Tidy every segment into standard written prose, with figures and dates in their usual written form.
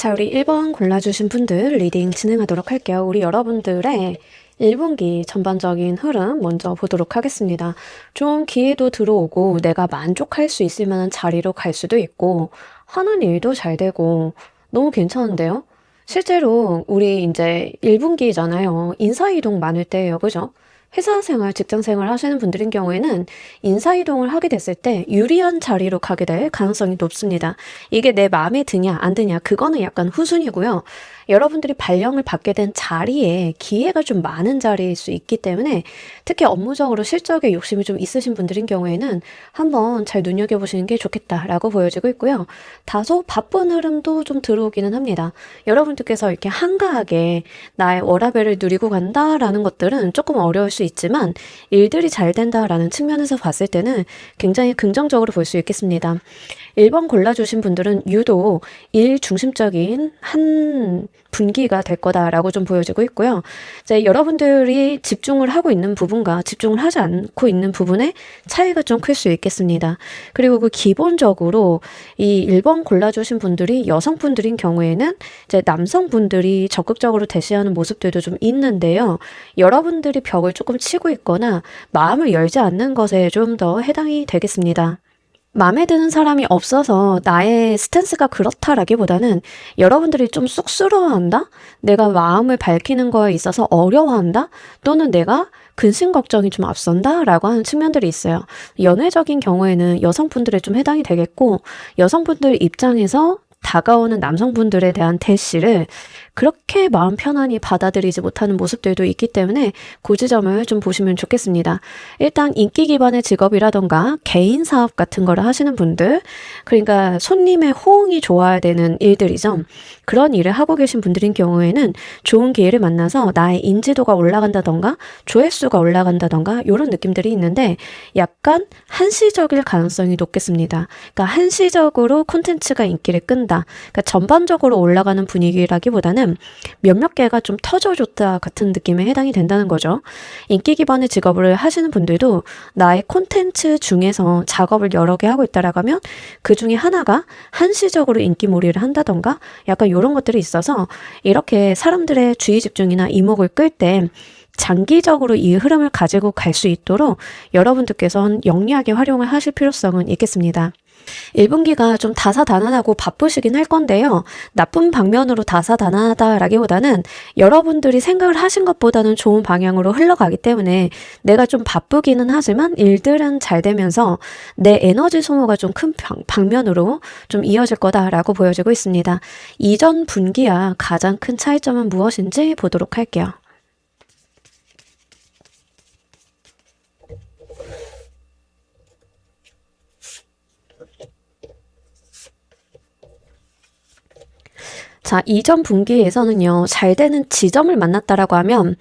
자, 우리 1번 골라주신 분들 리딩 진행하도록 할게요. 우리 여러분들의 1분기 전반적인 흐름 먼저 보도록 하겠습니다. 좀 기회도 들어오고 내가 만족할 수 있을 만한 자리로 갈 수도 있고 하는 일도 잘 되고 너무 괜찮은데요? 실제로 우리 이제 1분기잖아요. 인사이동 많을 때예요. 그죠? 회사 생활, 직장 생활 하시는 분들인 경우에는 인사이동을 하게 됐을 때 유리한 자리로 가게 될 가능성이 높습니다. 이게 내 마음에 드냐 안 드냐 그거는 약간 후순이고요. 여러분들이 발령을 받게 된 자리에 기회가 좀 많은 자리일 수 있기 때문에 특히 업무적으로 실적에 욕심이 좀 있으신 분들인 경우에는 한번 잘 눈여겨보시는 게 좋겠다라고 보여지고 있고요. 다소 바쁜 흐름도 좀 들어오기는 합니다. 여러분들께서 이렇게 한가하게 나의 워라밸을 누리고 간다라는 것들은 조금 어려울 수 있지만 일들이 잘 된다라는 측면에서 봤을 때는 굉장히 긍정적으로 볼 수 있겠습니다. 1번 골라주신 분들은 유독 일 중심적인 한 분기가 될 거다라고 좀 보여지고 있고요. 이제 여러분들이 집중을 하고 있는 부분과 집중을 하지 않고 있는 부분의 차이가 좀 클 수 있겠습니다. 그리고 그 기본적으로 이 1번 골라주신 분들이 여성분들인 경우에는 이제 남성분들이 적극적으로 대시하는 모습들도 좀 있는데요. 여러분들이 벽을 조금 치고 있거나 마음을 열지 않는 것에 좀 더 해당이 되겠습니다. 마음에 드는 사람이 없어서 나의 스탠스가 그렇다라기보다는 여러분들이 좀 쑥스러워한다? 내가 마음을 밝히는 거에 있어서 어려워한다? 또는 내가 근심 걱정이 좀 앞선다? 라고 하는 측면들이 있어요. 연애적인 경우에는 여성분들에 좀 해당이 되겠고 여성분들 입장에서 다가오는 남성분들에 대한 대시를 그렇게 마음 편안히 받아들이지 못하는 모습들도 있기 때문에 그 지점을 좀 보시면 좋겠습니다. 일단 인기 기반의 직업이라던가 개인 사업 같은 거를 하시는 분들, 그러니까 손님의 호응이 좋아야 되는 일들이죠. 그런 일을 하고 계신 분들인 경우에는 좋은 기회를 만나서 나의 인지도가 올라간다던가 조회수가 올라간다던가 이런 느낌들이 있는데 약간 한시적일 가능성이 높겠습니다. 그러니까 한시적으로 콘텐츠가 인기를 끈다. 그러니까 전반적으로 올라가는 분위기라기보다는 몇몇 개가 좀 터져줬다 같은 느낌에 해당이 된다는 거죠. 인기 기반의 직업을 하시는 분들도 나의 콘텐츠 중에서 작업을 여러 개 하고 있다라고 하면 그 중에 하나가 한시적으로 인기몰이를 한다던가 약간 이런 것들이 있어서 이렇게 사람들의 주의 집중이나 이목을 끌 때 장기적으로 이 흐름을 가지고 갈 수 있도록 여러분들께서는 영리하게 활용을 하실 필요성은 있겠습니다. 1분기가 좀 다사다난하고 바쁘시긴 할 건데요. 나쁜 방면으로 다사다난하다라기보다는 여러분들이 생각을 하신 것보다는 좋은 방향으로 흘러가기 때문에 내가 좀 바쁘기는 하지만 일들은 잘 되면서 내 에너지 소모가 좀 큰 방면으로 좀 이어질 거다라고 보여지고 있습니다. 이전 분기와 가장 큰 차이점은 무엇인지 보도록 할게요. 자, 이전 분기에서는요, 잘 되는 지점을 만났다라고 하면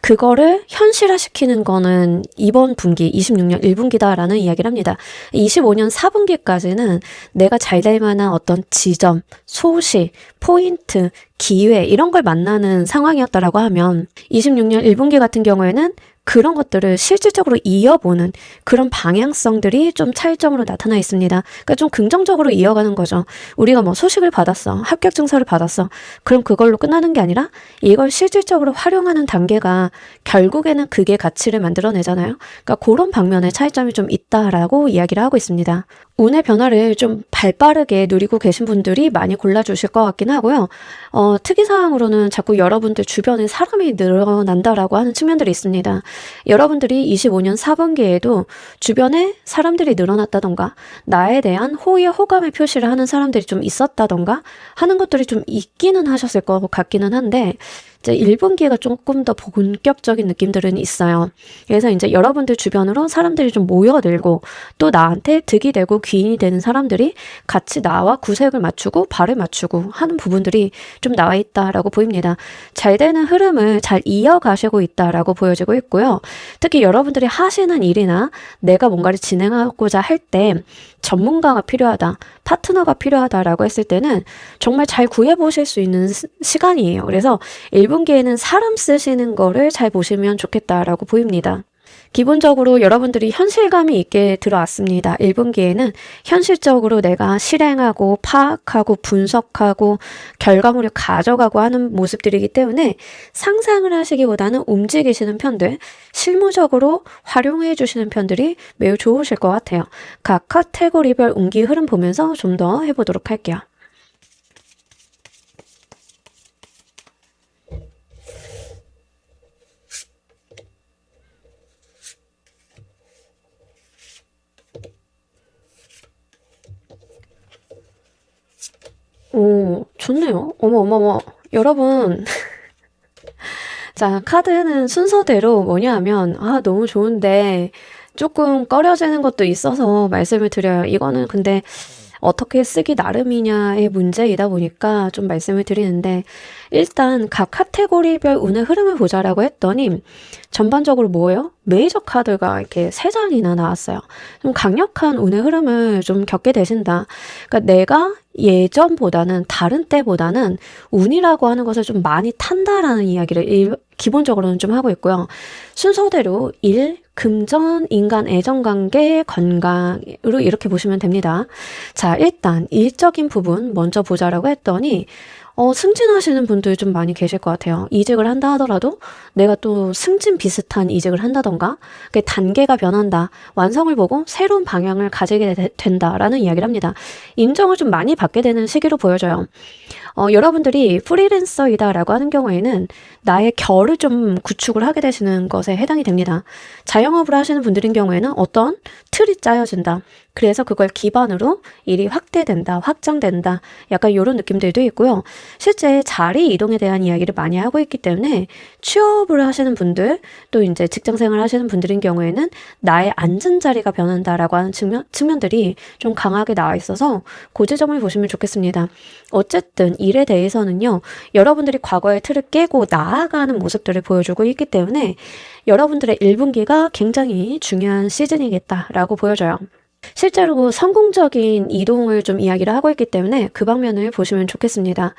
그거를 현실화시키는 거는 이번 분기, 26년 1분기다라는 이야기를 합니다. 25년 4분기까지는 내가 잘 될 만한 어떤 지점, 소식, 포인트, 기회 이런 걸 만나는 상황이었다라고 하면 26년 1분기 같은 경우에는 그런 것들을 실질적으로 이어보는 그런 방향성들이 좀 차이점으로 나타나 있습니다. 그러니까 좀 긍정적으로 이어가는 거죠. 우리가 뭐 소식을 받았어. 합격 증서를 받았어. 그럼 그걸로 끝나는 게 아니라 이걸 실질적으로 활용하는 단계가 결국에는 그게 가치를 만들어내잖아요. 그러니까 그런 방면의 차이점이 좀 있다라고 이야기를 하고 있습니다. 운의 변화를 좀 발빠르게 누리고 계신 분들이 많이 골라주실 것 같긴 하고요. 특이사항으로는 자꾸 여러분들 주변에 사람이 늘어난다라고 하는 측면들이 있습니다. 여러분들이 25년 4분기에도 주변에 사람들이 늘어났다던가 나에 대한 호의 호감의 표시를 하는 사람들이 좀 있었다던가 하는 것들이 좀 있기는 하셨을 것 같기는 한데 이제 1분기가 조금 더 본격적인 느낌들은 있어요. 그래서 이제 여러분들 주변으로 사람들이 좀 모여들고 또 나한테 득이 되고 귀인이 되는 사람들이 같이 나와 구색을 맞추고 발을 맞추고 하는 부분들이 좀 나와 있다라고 보입니다. 잘 되는 흐름을 잘 이어가시고 있다라고 보여지고 있고요. 특히 여러분들이 하시는 일이나 내가 뭔가를 진행하고자 할 때 전문가가 필요하다, 파트너가 필요하다라고 했을 때는 정말 잘 구해보실 수 있는 시간이에요. 그래서 1분기에는 사람 쓰시는 거를 잘 보시면 좋겠다라고 보입니다. 기본적으로 여러분들이 현실감이 있게 들어왔습니다. 1분기에는 현실적으로 내가 실행하고 파악하고 분석하고 결과물을 가져가고 하는 모습들이기 때문에 상상을 하시기보다는 움직이시는 편들, 실무적으로 활용해 주시는 편들이 매우 좋으실 것 같아요. 각 카테고리별 운기 흐름 보면서 좀 더 해보도록 할게요. 오, 좋네요. 어머. 여러분. 자, 카드는 순서대로 뭐냐면, 너무 좋은데, 조금 꺼려지는 것도 있어서 말씀을 드려요. 이거는 근데 어떻게 쓰기 나름이냐의 문제이다 보니까 좀 말씀을 드리는데, 일단 각 카테고리별 운의 흐름을 보자라고 했더니 전반적으로 뭐예요? 메이저 카드가 이렇게 3장이나 나왔어요. 좀 강력한 운의 흐름을 좀 겪게 되신다. 그러니까 내가 예전보다는 다른 때보다는 운이라고 하는 것을 좀 많이 탄다라는 이야기를 기본적으로는 좀 하고 있고요. 순서대로 일, 금전, 인간, 애정관계, 건강으로 이렇게 보시면 됩니다. 자, 일단 일적인 부분 먼저 보자라고 했더니 승진하시는 분들 좀 많이 계실 것 같아요. 이직을 한다 하더라도 내가 또 승진 비슷한 이직을 한다던가 단계가 변한다. 완성을 보고 새로운 방향을 가지게 된다라는 이야기를 합니다. 인정을 좀 많이 받게 되는 시기로 보여져요. 여러분들이 프리랜서이다라고 하는 경우에는 나의 결을 좀 구축을 하게 되시는 것에 해당이 됩니다. 자영업을 하시는 분들인 경우에는 어떤 틀이 짜여진다. 그래서 그걸 기반으로 일이 확대된다, 확장된다. 약간 이런 느낌들도 있고요. 실제 자리 이동에 대한 이야기를 많이 하고 있기 때문에 취업을 하시는 분들, 또 이제 직장 생활 하시는 분들인 경우에는 나의 앉은 자리가 변한다라고 하는 측면들이 좀 강하게 나와 있어서 그 지점을 보시면 좋겠습니다. 어쨌든 일에 대해서는요, 여러분들이 과거의 틀을 깨고 나아가는 모습들을 보여주고 있기 때문에 여러분들의 1분기가 굉장히 중요한 시즌이겠다라고 보여져요. 실제로 성공적인 이동을 좀 이야기를 하고 있기 때문에 그 방면을 보시면 좋겠습니다.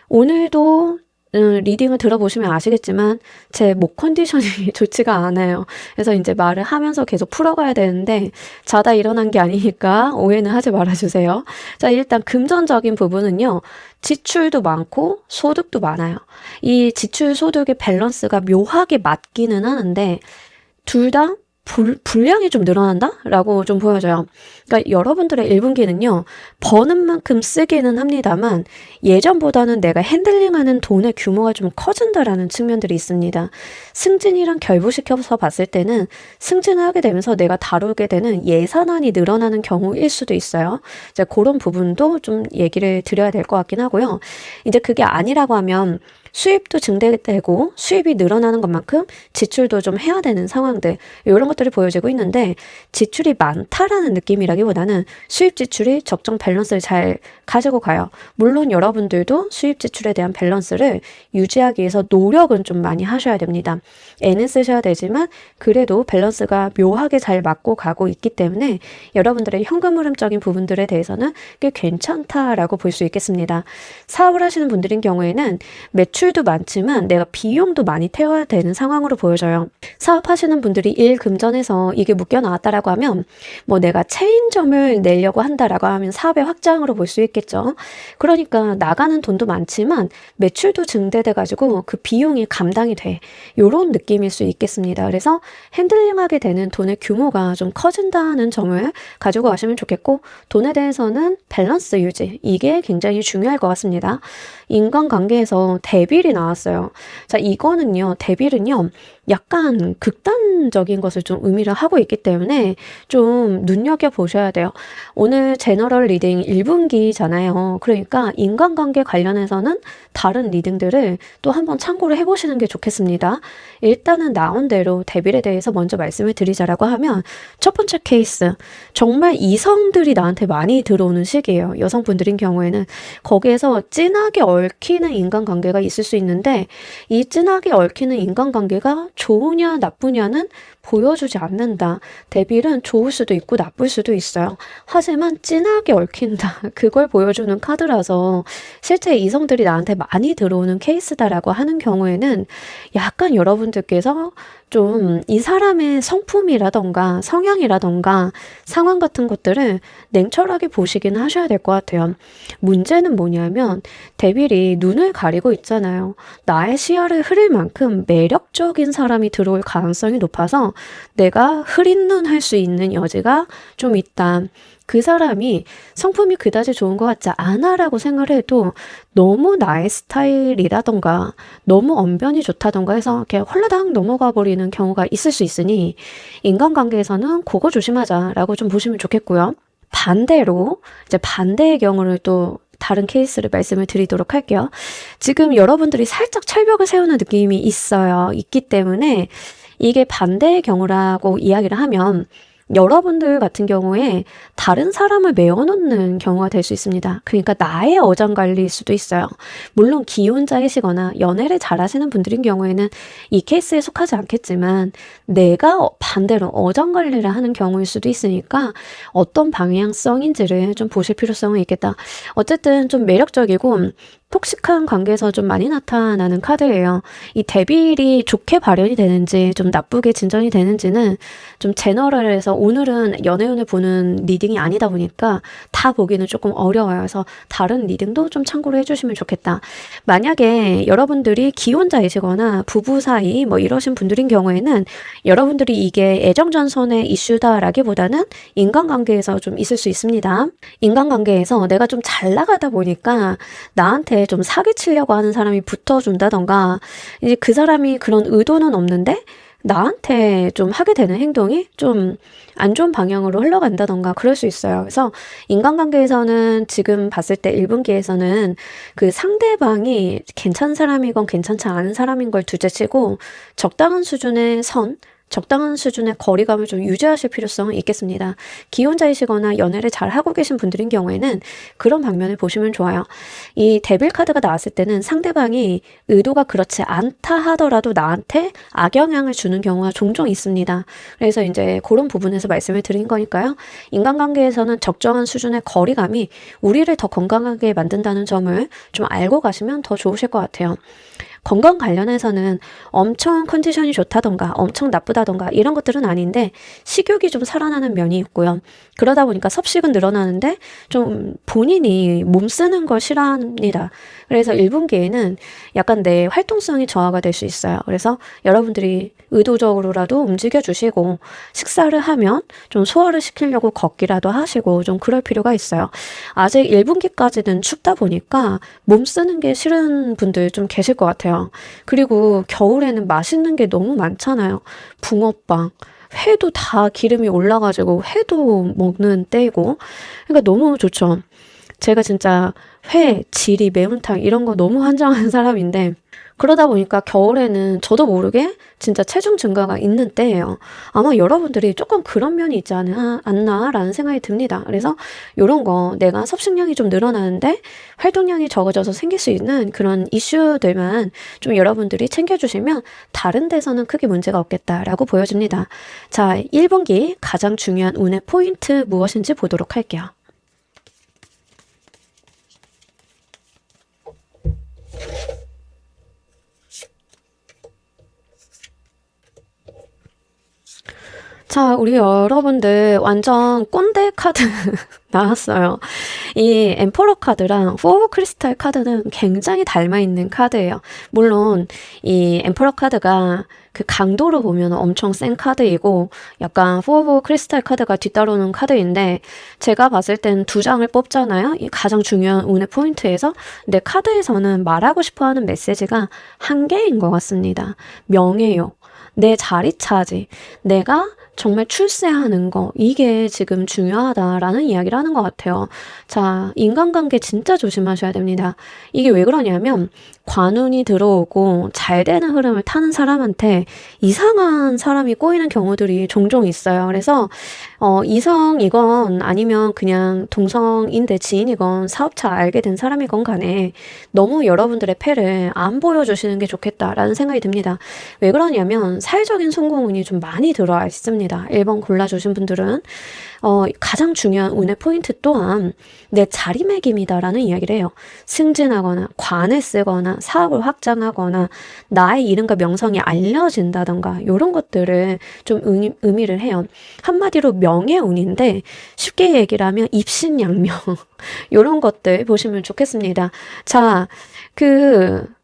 오늘도 리딩을 들어보시면 아시겠지만 제 목 컨디션이 좋지가 않아요. 그래서 이제 말을 하면서 계속 풀어가야 되는데 자다 일어난 게 아니니까 오해는 하지 말아주세요. 자, 일단 금전적인 부분은요. 지출도 많고 소득도 많아요. 이 지출 소득의 밸런스가 묘하게 맞기는 하는데 둘 다 분량이 좀 늘어난다? 라고 좀 보여져요. 그러니까 여러분들의 1분기는요, 버는 만큼 쓰기는 합니다만, 예전보다는 내가 핸들링하는 돈의 규모가 좀 커진다라는 측면들이 있습니다. 승진이랑 결부시켜서 봤을 때는 승진을 하게 되면서 내가 다루게 되는 예산안이 늘어나는 경우일 수도 있어요. 이제 그런 부분도 좀 얘기를 드려야 될 것 같긴 하고요. 이제 그게 아니라고 하면, 수입도 증대되고 수입이 늘어나는 것만큼 지출도 좀 해야 되는 상황들, 이런 것들이 보여지고 있는데 지출이 많다라는 느낌이라기보다는 수입 지출이 적정 밸런스를 잘 가지고 가요. 물론 여러분들도 수입 지출에 대한 밸런스를 유지하기 위해서 노력은 좀 많이 하셔야 됩니다. 애는 쓰셔야 되지만 그래도 밸런스가 묘하게 잘 맞고 가고 있기 때문에 여러분들의 현금 흐름적인 부분들에 대해서는 꽤 괜찮다라고 볼 수 있겠습니다. 사업을 하시는 분들인 경우에는 매출도 많지만 내가 비용도 많이 태워야 되는 상황으로 보여져요. 사업하시는 분들이 일 금전에서 이게 묶여 나왔다라고 하면 뭐 내가 체인점을 내려고 한다라고 하면 사업의 확장으로 볼 수 있겠죠. 그러니까 나가는 돈도 많지만 매출도 증대돼 가지고 그 비용이 감당이 돼. 요런 느낌일 수 있겠습니다. 그래서 핸들링하게 되는 돈의 규모가 좀 커진다는 점을 가지고 가시면 좋겠고, 돈에 대해서는 밸런스 유지, 이게 굉장히 중요할 것 같습니다. 인간관계에서 대빌이 나왔어요. 자, 이거는요, 대빌은요, 약간 극단적인 것을 좀 의미를 하고 있기 때문에 좀 눈여겨보셔야 돼요. 오늘 제너럴 리딩 1분기잖아요. 그러니까 인간관계 관련해서는 다른 리딩들을 또 한번 참고를 해보시는 게 좋겠습니다. 일단은 나온 대로 대빌에 대해서 먼저 말씀을 드리자라고 하면 첫 번째 케이스, 정말 이성들이 나한테 많이 들어오는 시기예요. 여성분들인 경우에는 거기에서 진하게 얽히는 인간관계가 있을 있을 수 있는데 이 진하게 얽히는 인간관계가 좋으냐 나쁘냐는 보여주지 않는다. 데빌은 좋을 수도 있고 나쁠 수도 있어요. 하지만 진하게 얽힌다. 그걸 보여주는 카드라서 실제 이성들이 나한테 많이 들어오는 케이스다라고 하는 경우에는 약간 여러분들께서 좀 이 사람의 성품이라던가 성향이라던가 상황 같은 것들을 냉철하게 보시기는 하셔야 될 것 같아요. 문제는 뭐냐면 데빌이 눈을 가리고 있잖아요. 나의 시야를 흐릴 만큼 매력적인 사람이 들어올 가능성이 높아서 내가 흐린 눈 할 수 있는 여지가 좀 있다. 그 사람이 성품이 그다지 좋은 것 같지 않아라고 생각을 해도 너무 나의 스타일이라던가 너무 언변이 좋다던가 해서 이렇게 홀라당 넘어가 버리는 경우가 있을 수 있으니 인간관계에서는 그거 조심하자라고 좀 보시면 좋겠고요. 반대로 이제 반대의 경우를 또 다른 케이스를 말씀을 드리도록 할게요. 지금 여러분들이 살짝 철벽을 세우는 느낌이 있기 때문에 이게 반대의 경우라고 이야기를 하면 여러분들 같은 경우에 다른 사람을 메워놓는 경우가 될 수 있습니다. 그러니까 나의 어장관리일 수도 있어요. 물론 기혼자이시거나 연애를 잘하시는 분들인 경우에는 이 케이스에 속하지 않겠지만 내가 반대로 어장관리를 하는 경우일 수도 있으니까 어떤 방향성인지를 좀 보실 필요성은 있겠다. 어쨌든 좀 매력적이고 톡식한 관계에서 좀 많이 나타나는 카드예요. 이 데빌이 좋게 발현이 되는지 좀 나쁘게 진전이 되는지는 좀 제너럴해서 오늘은 연애운을 보는 리딩이 아니다 보니까 다 보기는 조금 어려워요. 그래서 다른 리딩도 좀 참고로 해주시면 좋겠다. 만약에 여러분들이 기혼자이시거나 부부 사이 뭐 이러신 분들인 경우에는 여러분들이 이게 애정전선의 이슈다라기보다는 인간관계에서 좀 있을 수 있습니다. 인간관계에서 내가 좀 잘 나가다 보니까 나한테 좀 사기치려고 하는 사람이 붙어준다던가 이제 그 사람이 그런 의도는 없는데 나한테 좀 하게 되는 행동이 좀 안 좋은 방향으로 흘러간다던가 그럴 수 있어요. 그래서 인간관계에서는 지금 봤을 때 1분기에서는 그 상대방이 괜찮은 사람이건 괜찮지 않은 사람인 걸 둘째치고 적당한 수준의 적당한 수준의 거리감을 좀 유지하실 필요성은 있겠습니다. 기혼자이시거나 연애를 잘 하고 계신 분들인 경우에는 그런 방면을 보시면 좋아요. 이 데빌 카드가 나왔을 때는 상대방이 의도가 그렇지 않다 하더라도 나한테 악영향을 주는 경우가 종종 있습니다. 그래서 이제 그런 부분에서 말씀을 드린 거니까요. 인간관계에서는 적정한 수준의 거리감이 우리를 더 건강하게 만든다는 점을 좀 알고 가시면 더 좋으실 것 같아요. 건강 관련해서는 엄청 컨디션이 좋다던가 엄청 나쁘다던가 이런 것들은 아닌데 식욕이 좀 살아나는 면이 있고요. 그러다 보니까 섭식은 늘어나는데 좀 본인이 몸 쓰는 걸 싫어합니다. 그래서 1분기에는 약간 내 활동성이 저하가 될 수 있어요. 그래서 여러분들이 의도적으로라도 움직여 주시고 식사를 하면 좀 소화를 시키려고 걷기라도 하시고 좀 그럴 필요가 있어요. 아직 1분기까지는 춥다 보니까 몸 쓰는 게 싫은 분들 좀 계실 것 같아요. 그리고 겨울에는 맛있는 게 너무 많잖아요. 붕어빵, 회도 다 기름이 올라가지고 회도 먹는 때이고 그러니까 너무 좋죠. 제가 진짜 회, 지리, 매운탕 이런 거 너무 환장하는 사람인데 그러다 보니까 겨울에는 저도 모르게 진짜 체중 증가가 있는 때예요. 아마 여러분들이 조금 그런 면이 있지 않나라는 생각이 듭니다. 그래서 이런 거 내가 섭식량이 좀 늘어나는데 활동량이 적어져서 생길 수 있는 그런 이슈들만 좀 여러분들이 챙겨주시면 다른 데서는 크게 문제가 없겠다라고 보여집니다. 자, 1분기 가장 중요한 운의 포인트 무엇인지 보도록 할게요. 자, 우리 여러분들 완전 꼰대 카드 나왔어요. 이 엠퍼러 카드랑 포 오브 크리스탈 카드는 굉장히 닮아있는 카드예요. 물론 이 엠퍼러 카드가 그 강도로 보면 엄청 센 카드이고 약간 포 오브 크리스탈 카드가 뒤따르는 카드인데 제가 봤을 땐 두 장을 뽑잖아요. 이 가장 중요한 운의 포인트에서 근데 카드에서는 말하고 싶어하는 메시지가 한 개인 것 같습니다. 명예요. 내 자리 차지. 내가 정말 출세하는 거 이게 지금 중요하다라는 이야기를 하는 것 같아요. 자, 인간관계 진짜 조심하셔야 됩니다. 이게 왜 그러냐면 관운이 들어오고 잘 되는 흐름을 타는 사람한테 이상한 사람이 꼬이는 경우들이 종종 있어요. 그래서 이성이건 아니면 그냥 동성인데 지인이건 사업차 알게 된 사람이건 간에 너무 여러분들의 패를 안 보여주시는 게 좋겠다라는 생각이 듭니다. 왜 그러냐면 사회적인 성공운이 좀 많이 들어와 있습니다. 1번 골라주신 분들은 가장 중요한 운의 포인트 또한 내 자리매김이다라는 이야기를 해요. 승진하거나 관을 쓰거나 사업을 확장하거나 나의 이름과 명성이 알려진다던가 이런 것들을 좀 의미를 해요. 한마디로 명예운인데 쉽게 얘기를 하면 입신양명 이런 것들 보시면 좋겠습니다. 자,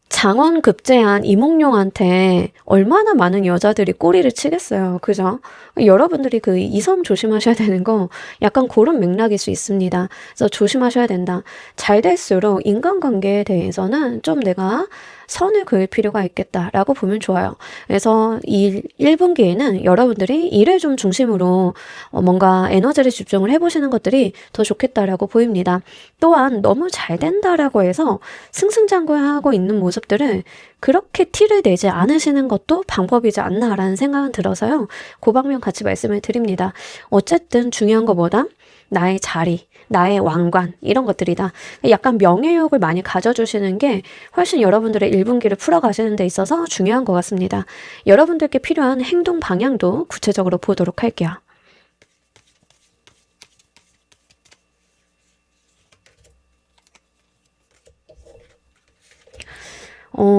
장원급제한 이몽룡한테 얼마나 많은 여자들이 꼬리를 치겠어요. 그죠? 여러분들이 그 이성 조심하셔야 되는 거 약간 그런 맥락일 수 있습니다. 그래서 조심하셔야 된다. 잘 될수록 인간관계에 대해서는 좀 내가 선을 그을 필요가 있겠다라고 보면 좋아요. 그래서 이 1분기에는 여러분들이 일을 좀 중심으로 뭔가 에너지를 집중을 해보시는 것들이 더 좋겠다라고 보입니다. 또한 너무 잘 된다라고 해서 승승장구하고 있는 모습들을 그렇게 티를 내지 않으시는 것도 방법이지 않나라는 생각은 들어서요. 그 방면 같이 말씀을 드립니다. 어쨌든 중요한 것보다 나의 자리, 나의 왕관 이런 것들이다. 약간 명예욕을 많이 가져주시는 게 훨씬 여러분들의 1분기를 풀어가시는 데 있어서 중요한 것 같습니다. 여러분들께 필요한 행동 방향도 구체적으로 보도록 할게요.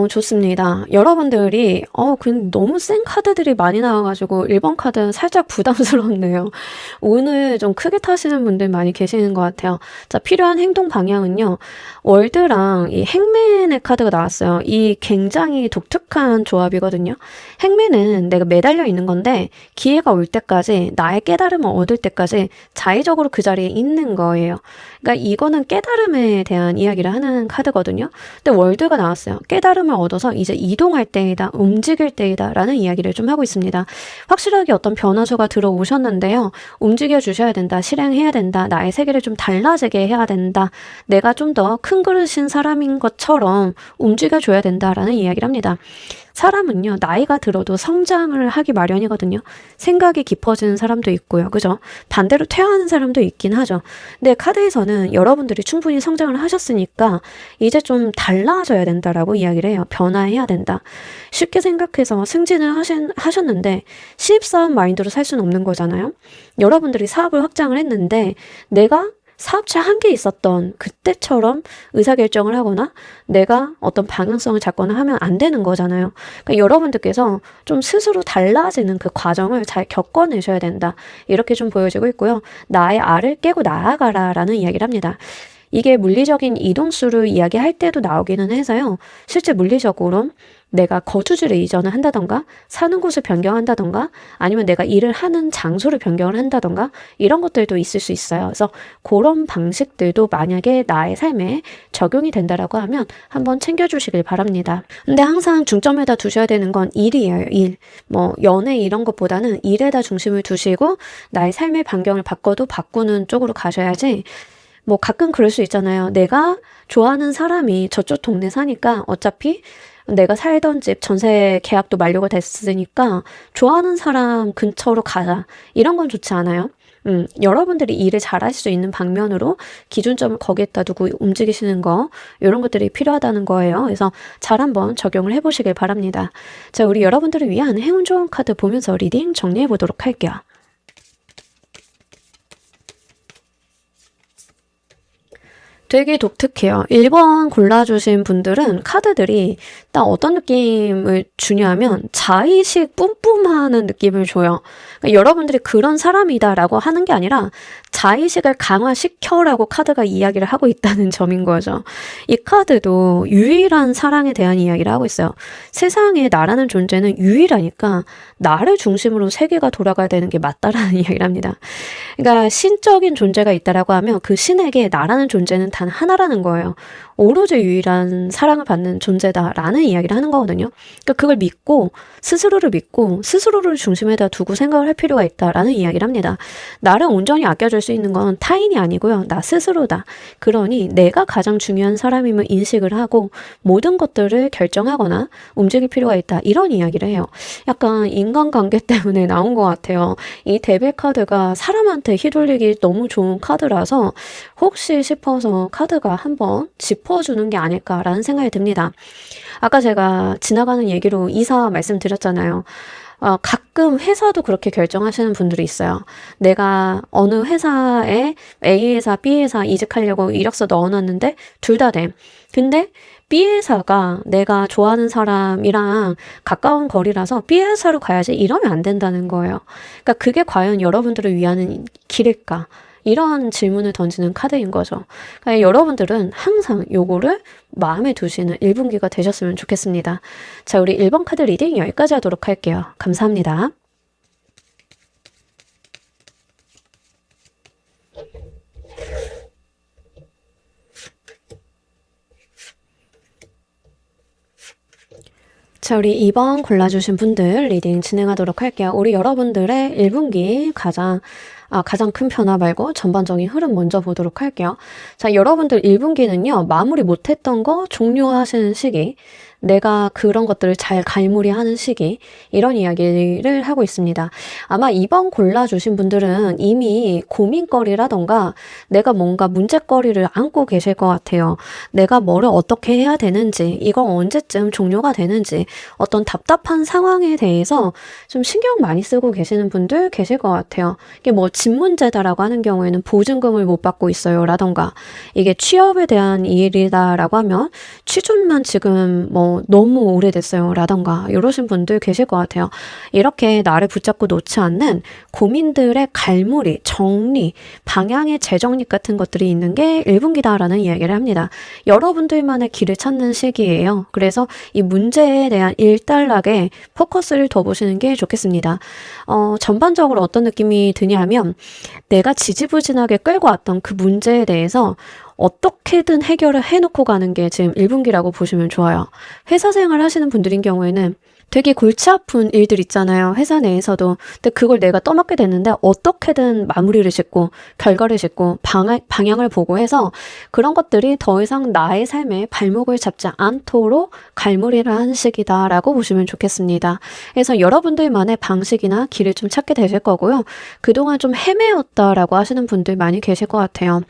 좋습니다. 여러분들이, 너무 센 카드들이 많이 나와가지고 1번 카드는 살짝 부담스럽네요. 오늘 좀 크게 타시는 분들 많이 계시는 것 같아요. 자, 필요한 행동 방향은요. 월드랑 이 행맨의 카드가 나왔어요. 이 굉장히 독특한 조합이거든요. 행맨은 내가 매달려 있는 건데 기회가 올 때까지 나의 깨달음을 얻을 때까지 자의적으로 그 자리에 있는 거예요. 그러니까 이거는 깨달음에 대한 이야기를 하는 카드거든요. 근데 월드가 나왔어요. 깨달음을 얻어서 이제 이동할 때이다, 움직일 때이다 라는 이야기를 좀 하고 있습니다. 확실하게 어떤 변화수가 들어오셨는데요. 움직여 주셔야 된다, 실행해야 된다, 나의 세계를 좀 달라지게 해야 된다, 내가 좀 더 큰 그릇인 사람인 것처럼 움직여 줘야 된다라는 이야기를 합니다. 사람은요, 나이가 들어도 성장을 하기 마련이거든요. 생각이 깊어지는 사람도 있고요. 그죠? 반대로 퇴화하는 사람도 있긴 하죠. 근데 카드에서는 여러분들이 충분히 성장을 하셨으니까 이제 좀 달라져야 된다라고 이야기를 해요. 변화해야 된다. 쉽게 생각해서 승진을 하셨는데 신입사원 마인드로 살 수는 없는 거잖아요. 여러분들이 사업을 확장을 했는데 내가 사업체 한 개 있었던 그때처럼 의사결정을 하거나 내가 어떤 방향성을 잡거나 하면 안 되는 거잖아요. 그러니까 여러분들께서 좀 스스로 달라지는 그 과정을 잘 겪어내셔야 된다. 이렇게 좀 보여지고 있고요. 나의 알을 깨고 나아가라 라는 이야기를 합니다. 이게 물리적인 이동수를 이야기할 때도 나오기는 해서요. 실제 물리적으로 내가 거주지를 이전을 한다던가 사는 곳을 변경한다던가 아니면 내가 일을 하는 장소를 변경을 한다던가 이런 것들도 있을 수 있어요. 그래서 그런 방식들도 만약에 나의 삶에 적용이 된다라고 하면 한번 챙겨주시길 바랍니다. 근데 항상 중점에다 두셔야 되는 건 일이에요. 일. 연애 이런 것보다는 일에다 중심을 두시고 나의 삶의 반경을 바꿔도 바꾸는 쪽으로 가셔야지 가끔 그럴 수 있잖아요. 내가 좋아하는 사람이 저쪽 동네 사니까 어차피 내가 살던 집 전세 계약도 만료가 됐으니까 좋아하는 사람 근처로 가자. 이런 건 좋지 않아요? 여러분들이 일을 잘할 수 있는 방면으로 기준점을 거기에다 두고 움직이시는 거 이런 것들이 필요하다는 거예요. 그래서 잘 한번 적용을 해보시길 바랍니다. 자, 우리 여러분들을 위한 행운 좋은 카드 보면서 리딩 정리해 보도록 할게요. 되게 독특해요. 1번 골라주신 분들은 카드들이 딱 어떤 느낌을 주냐면 자의식 뿜뿜하는 느낌을 줘요. 그러니까 여러분들이 그런 사람이다라고 하는 게 아니라 자의식을 강화시켜라고 카드가 이야기를 하고 있다는 점인 거죠. 이 카드도 유일한 사랑에 대한 이야기를 하고 있어요. 세상에 나라는 존재는 유일하니까 나를 중심으로 세계가 돌아가야 되는 게 맞다라는 이야기를 합니다. 그러니까 신적인 존재가 있다라고 하면 그 신에게 나라는 존재는 단 하나라는 거예요. 오로지 유일한 사랑을 받는 존재다라는 이야기를 하는 거거든요. 그러니까 그걸 믿고 스스로를 믿고 스스로를 중심에다 두고 생각을 할 필요가 있다라는 이야기를 합니다. 나를 온전히 아껴줄 수 있는 건 타인이 아니고요. 나 스스로다. 그러니 내가 가장 중요한 사람임을 인식을 하고 모든 것들을 결정하거나 움직일 필요가 있다. 이런 이야기를 해요. 약간 인간관계 때문에 나온 것 같아요. 이 데빌 카드가 사람한테 휘둘리기 너무 좋은 카드라서 혹시 싶어서 카드가 한번 짚어주는 게 아닐까라는 생각이 듭니다. 아까 제가 지나가는 얘기로 이사 말씀드렸잖아요. 가끔 회사도 그렇게 결정하시는 분들이 있어요. 내가 어느 회사에 A 회사, B 회사 이직하려고 이력서 넣어놨는데 둘 다 돼. 근데 B 회사가 내가 좋아하는 사람이랑 가까운 거리라서 B 회사로 가야지 이러면 안 된다는 거예요. 그러니까 그게 과연 여러분들을 위한 길일까? 이런 질문을 던지는 카드인 거죠. 그러니까 여러분들은 항상 요거를 마음에 두시는 1분기가 되셨으면 좋겠습니다. 자, 우리 1번 카드 리딩 여기까지 하도록 할게요. 감사합니다. 자, 우리 2번 골라주신 분들 리딩 진행하도록 할게요. 우리 여러분들의 1분기 가장 큰 변화 말고 전반적인 흐름 먼저 보도록 할게요. 자, 여러분들 1분기는요, 마무리 못했던 거 종료하시는 시기, 내가 그런 것들을 잘 갈무리하는 시기, 이런 이야기를 하고 있습니다. 아마 2번 골라주신 분들은 이미 고민거리라던가 내가 뭔가 문제거리를 안고 계실 것 같아요. 내가 뭐를 어떻게 해야 되는지, 이거 언제쯤 종료가 되는지, 어떤 답답한 상황에 대해서 좀 신경 많이 쓰고 계시는 분들 계실 것 같아요. 이게 뭐 집 문제다라고 하는 경우에는 보증금을 못 받고 있어요 라던가, 이게 취업에 대한 일이다라고 하면 취준만 지금 뭐 너무 오래됐어요 라던가, 이러신 분들 계실 것 같아요. 이렇게 나를 붙잡고 놓지 않는 고민들의 갈무리, 정리, 방향의 재정립 같은 것들이 있는 게 1분기다라는 이야기를 합니다. 여러분들만의 길을 찾는 시기예요. 그래서 이 문제에 대한 일단락에 포커스를 더 보시는 게 좋겠습니다. 전반적으로 어떤 느낌이 드냐면, 내가 지지부진하게 끌고 왔던 그 문제에 대해서 어떻게든 해결을 해놓고 가는 게 지금 1분기라고 보시면 좋아요. 회사 생활 하시는 분들인 경우에는 되게 골치 아픈 일들 있잖아요. 회사 내에서도. 근데 그걸 내가 떠맡게 됐는데 어떻게든 마무리를 짓고 결과를 짓고 방향을 보고 해서 그런 것들이 더 이상 나의 삶에 발목을 잡지 않도록 갈무리를 하는 시기다라고 보시면 좋겠습니다. 그래서 여러분들만의 방식이나 길을 좀 찾게 되실 거고요. 그동안 좀 헤매었다라고 하시는 분들 많이 계실 것 같아요.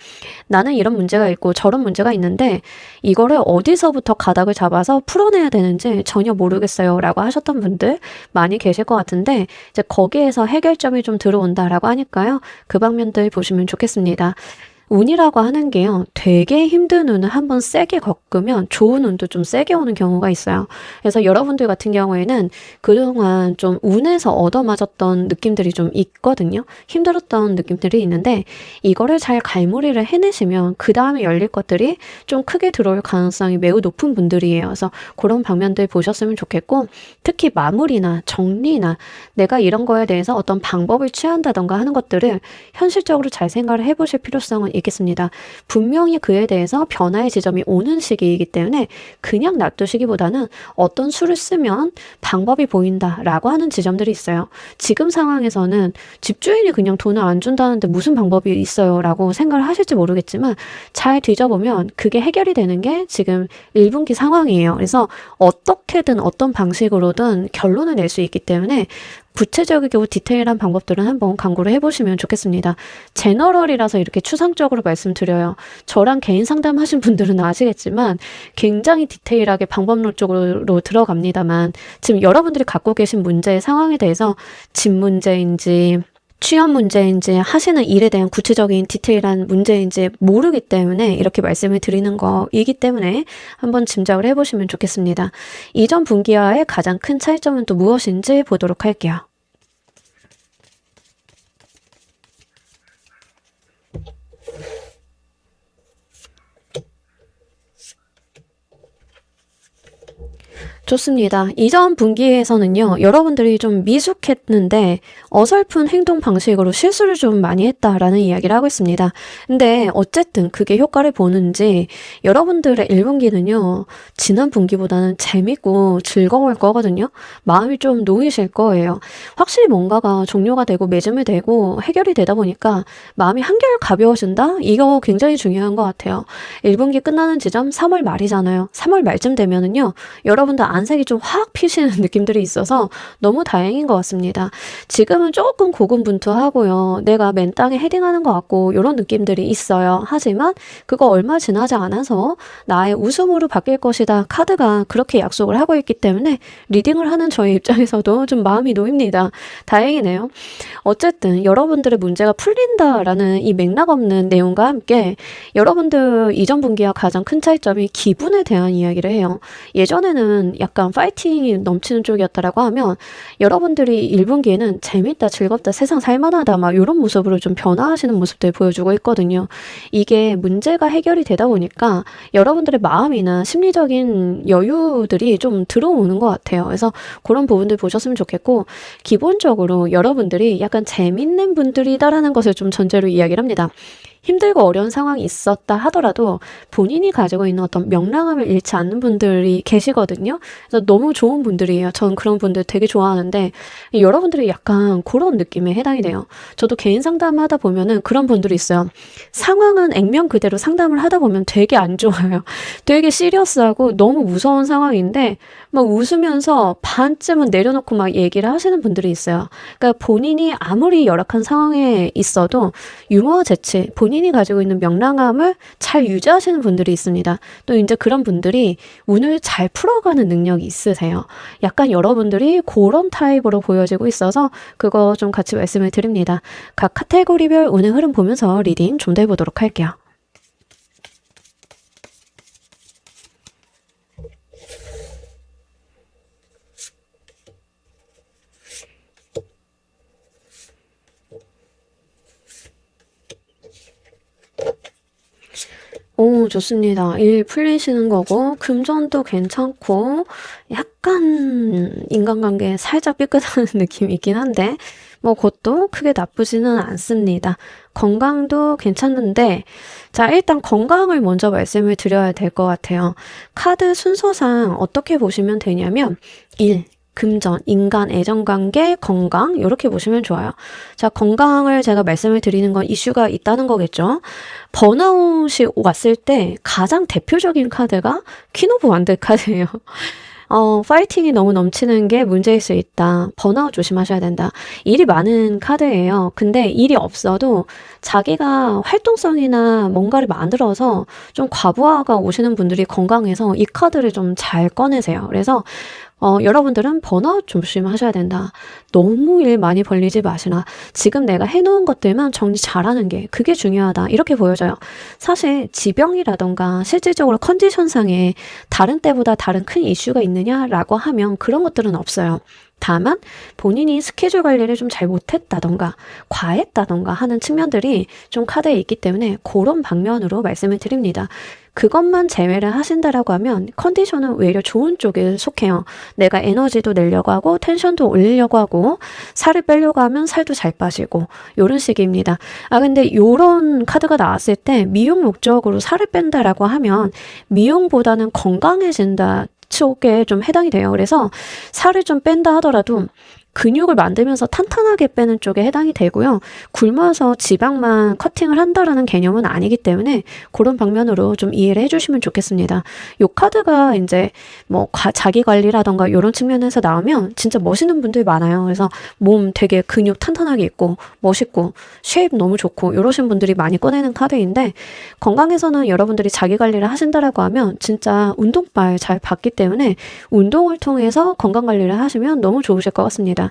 나는 이런 문제가 있고 저런 문제가 있는데 이거를 어디서부터 가닥을 잡아서 풀어내야 되는지 전혀 모르겠어요 라고 하셨던 분들 많이 계실 것 같은데, 이제 거기에서 해결점이 좀 들어온다라고 하니까요. 그 방면들 보시면 좋겠습니다. 운이라고 하는 게요, 되게 힘든 운을 한번 세게 겪으면 좋은 운도 좀 세게 오는 경우가 있어요. 그래서 여러분들 같은 경우에는 그동안 좀 운에서 얻어맞았던 느낌들이 좀 있거든요. 힘들었던 느낌들이 있는데 이거를 잘 갈무리를 해내시면 그 다음에 열릴 것들이 좀 크게 들어올 가능성이 매우 높은 분들이에요. 그래서 그런 방면들 보셨으면 좋겠고, 특히 마무리나 정리나 내가 이런 거에 대해서 어떤 방법을 취한다던가 하는 것들을 현실적으로 잘 생각을 해보실 필요성은 있겠습니다. 분명히 그에 대해서 변화의 지점이 오는 시기이기 때문에 그냥 놔두시기보다는 어떤 수를 쓰면 방법이 보인다라고 하는 지점들이 있어요. 지금 상황에서는 집주인이 그냥 돈을 안 준다는데 무슨 방법이 있어요 라고 생각을 하실지 모르겠지만, 잘 뒤져보면 그게 해결이 되는 게 지금 1분기 상황이에요. 그래서 어떻게든 어떤 방식으로든 결론을 낼 수 있기 때문에 구체적이고 디테일한 방법들은 한번 강구를 해보시면 좋겠습니다. 제너럴이라서 이렇게 추상적으로 말씀드려요. 저랑 개인 상담하신 분들은 아시겠지만 굉장히 디테일하게 방법론 쪽으로 들어갑니다만, 지금 여러분들이 갖고 계신 문제의 상황에 대해서 집 문제인지 취업 문제인지 하시는 일에 대한 구체적인 디테일한 문제인지 모르기 때문에 이렇게 말씀을 드리는 거이기 때문에 한번 짐작을 해보시면 좋겠습니다. 이전 분기와의 가장 큰 차이점은 또 무엇인지 보도록 할게요. 좋습니다. 이전 분기에서는요, 여러분들이 좀 미숙했는데 어설픈 행동 방식으로 실수를 좀 많이 했다라는 이야기를 하고 있습니다. 근데 어쨌든 그게 효과를 보는지 여러분들의 1분기는요, 지난 분기보다는 재밌고 즐거울 거거든요. 마음이 좀 놓이실 거예요. 확실히 뭔가가 종료가 되고 매짐이 되고 해결이 되다 보니까 마음이 한결 가벼워진다? 이거 굉장히 중요한 것 같아요. 1분기 끝나는 지점 3월 말이잖아요. 3월 말쯤 되면은요, 여러분들 안색이 좀 확 피시는 느낌들이 있어서 너무 다행인 것 같습니다. 지금은 조금 고군분투하고요. 내가 맨 땅에 헤딩하는 것 같고 이런 느낌들이 있어요. 하지만 그거 얼마 지나지 않아서 나의 웃음으로 바뀔 것이다. 카드가 그렇게 약속을 하고 있기 때문에 리딩을 하는 저희 입장에서도 좀 마음이 놓입니다. 다행이네요. 어쨌든 여러분들의 문제가 풀린다라는 이 맥락 없는 내용과 함께 여러분들 이전 분기와 가장 큰 차이점이 기분에 대한 이야기를 해요. 예전에는 약간 파이팅이 넘치는 쪽이었다라고 하면 여러분들이 1분기에는 재밌다, 즐겁다, 세상 살만하다 막 이런 모습으로 좀 변화하시는 모습들 보여주고 있거든요. 이게 문제가 해결이 되다 보니까 여러분들의 마음이나 심리적인 여유들이 좀 들어오는 것 같아요. 그래서 그런 부분들 보셨으면 좋겠고, 기본적으로 여러분들이 약간 재밌는 분들이다라는 것을 좀 전제로 이야기를 합니다. 힘들고 어려운 상황이 있었다 하더라도 본인이 가지고 있는 어떤 명랑함을 잃지 않는 분들이 계시거든요. 그래서 너무 좋은 분들이에요. 전 그런 분들 되게 좋아하는데 여러분들이 약간 그런 느낌에 해당이 돼요. 저도 개인 상담하다 보면은 그런 분들이 있어요. 상황은 액면 그대로 상담을 하다 보면 되게 안 좋아요. 되게 시리어스하고 너무 무서운 상황인데 막 웃으면서 반쯤은 내려놓고 막 얘기를 하시는 분들이 있어요. 그러니까 본인이 아무리 열악한 상황에 있어도 유머 재치, 본인이 가지고 있는 명랑함을 잘 유지하시는 분들이 있습니다. 또 이제 그런 분들이 운을 잘 풀어가는 능력이 있으세요. 약간 여러분들이 그런 타입으로 보여지고 있어서 그거 좀 같이 말씀을 드립니다. 각 카테고리별 운의 흐름 보면서 리딩 좀 더 해보도록 할게요. 오, 좋습니다. 일 풀리시는 거고, 금전도 괜찮고, 약간 인간관계 살짝 삐끗하는 느낌이 있긴 한데, 뭐, 그것도 크게 나쁘지는 않습니다. 건강도 괜찮은데, 자, 일단 건강을 먼저 말씀을 드려야 될 것 같아요. 카드 순서상 어떻게 보시면 되냐면, 일, 금전, 인간, 애정관계, 건강 이렇게 보시면 좋아요. 자, 건강을 제가 말씀을 드리는 건 이슈가 있다는 거겠죠. 번아웃이 왔을 때 가장 대표적인 카드가 퀸 오브 완드 카드예요. 파이팅이 너무 넘치는 게 문제일 수 있다. 번아웃 조심하셔야 된다. 일이 많은 카드예요. 근데 일이 없어도 자기가 활동성이나 뭔가를 만들어서 좀 과부하가 오시는 분들이 건강해서 이 카드를 좀 잘 꺼내세요. 그래서 여러분들은 번아웃 조심하셔야 된다. 너무 일 많이 벌리지 마시나. 지금 내가 해놓은 것들만 정리 잘하는 게 그게 중요하다. 이렇게 보여져요. 사실 지병이라던가 실질적으로 컨디션상에 다른 때보다 다른 큰 이슈가 있느냐라고 하면 그런 것들은 없어요. 다만 본인이 스케줄 관리를 좀 잘 못했다던가 과했다던가 하는 측면들이 좀 카드에 있기 때문에 그런 방면으로 말씀을 드립니다. 그것만 제외를 하신다라고 하면 컨디션은 오히려 좋은 쪽에 속해요. 내가 에너지도 내려고 하고 텐션도 올리려고 하고 살을 빼려고 하면 살도 잘 빠지고 이런 식입니다. 근데 이런 카드가 나왔을 때 미용 목적으로 살을 뺀다라고 하면 미용보다는 건강해진다 쪽에 좀 해당이 돼요. 그래서 살을 좀 뺀다 하더라도 근육을 만들면서 탄탄하게 빼는 쪽에 해당이 되고요. 굶어서 지방만 커팅을 한다라는 개념은 아니기 때문에 그런 방면으로 좀 이해를 해주시면 좋겠습니다. 이 카드가 이제 뭐 자기 관리라던가 이런 측면에서 나오면 진짜 멋있는 분들이 많아요. 그래서 몸 되게 근육 탄탄하게 있고 멋있고 쉐입 너무 좋고 이러신 분들이 많이 꺼내는 카드인데 건강에서는 여러분들이 자기 관리를 하신다라고 하면 진짜 운동발 잘 받기 때문에 운동을 통해서 건강 관리를 하시면 너무 좋으실 것 같습니다.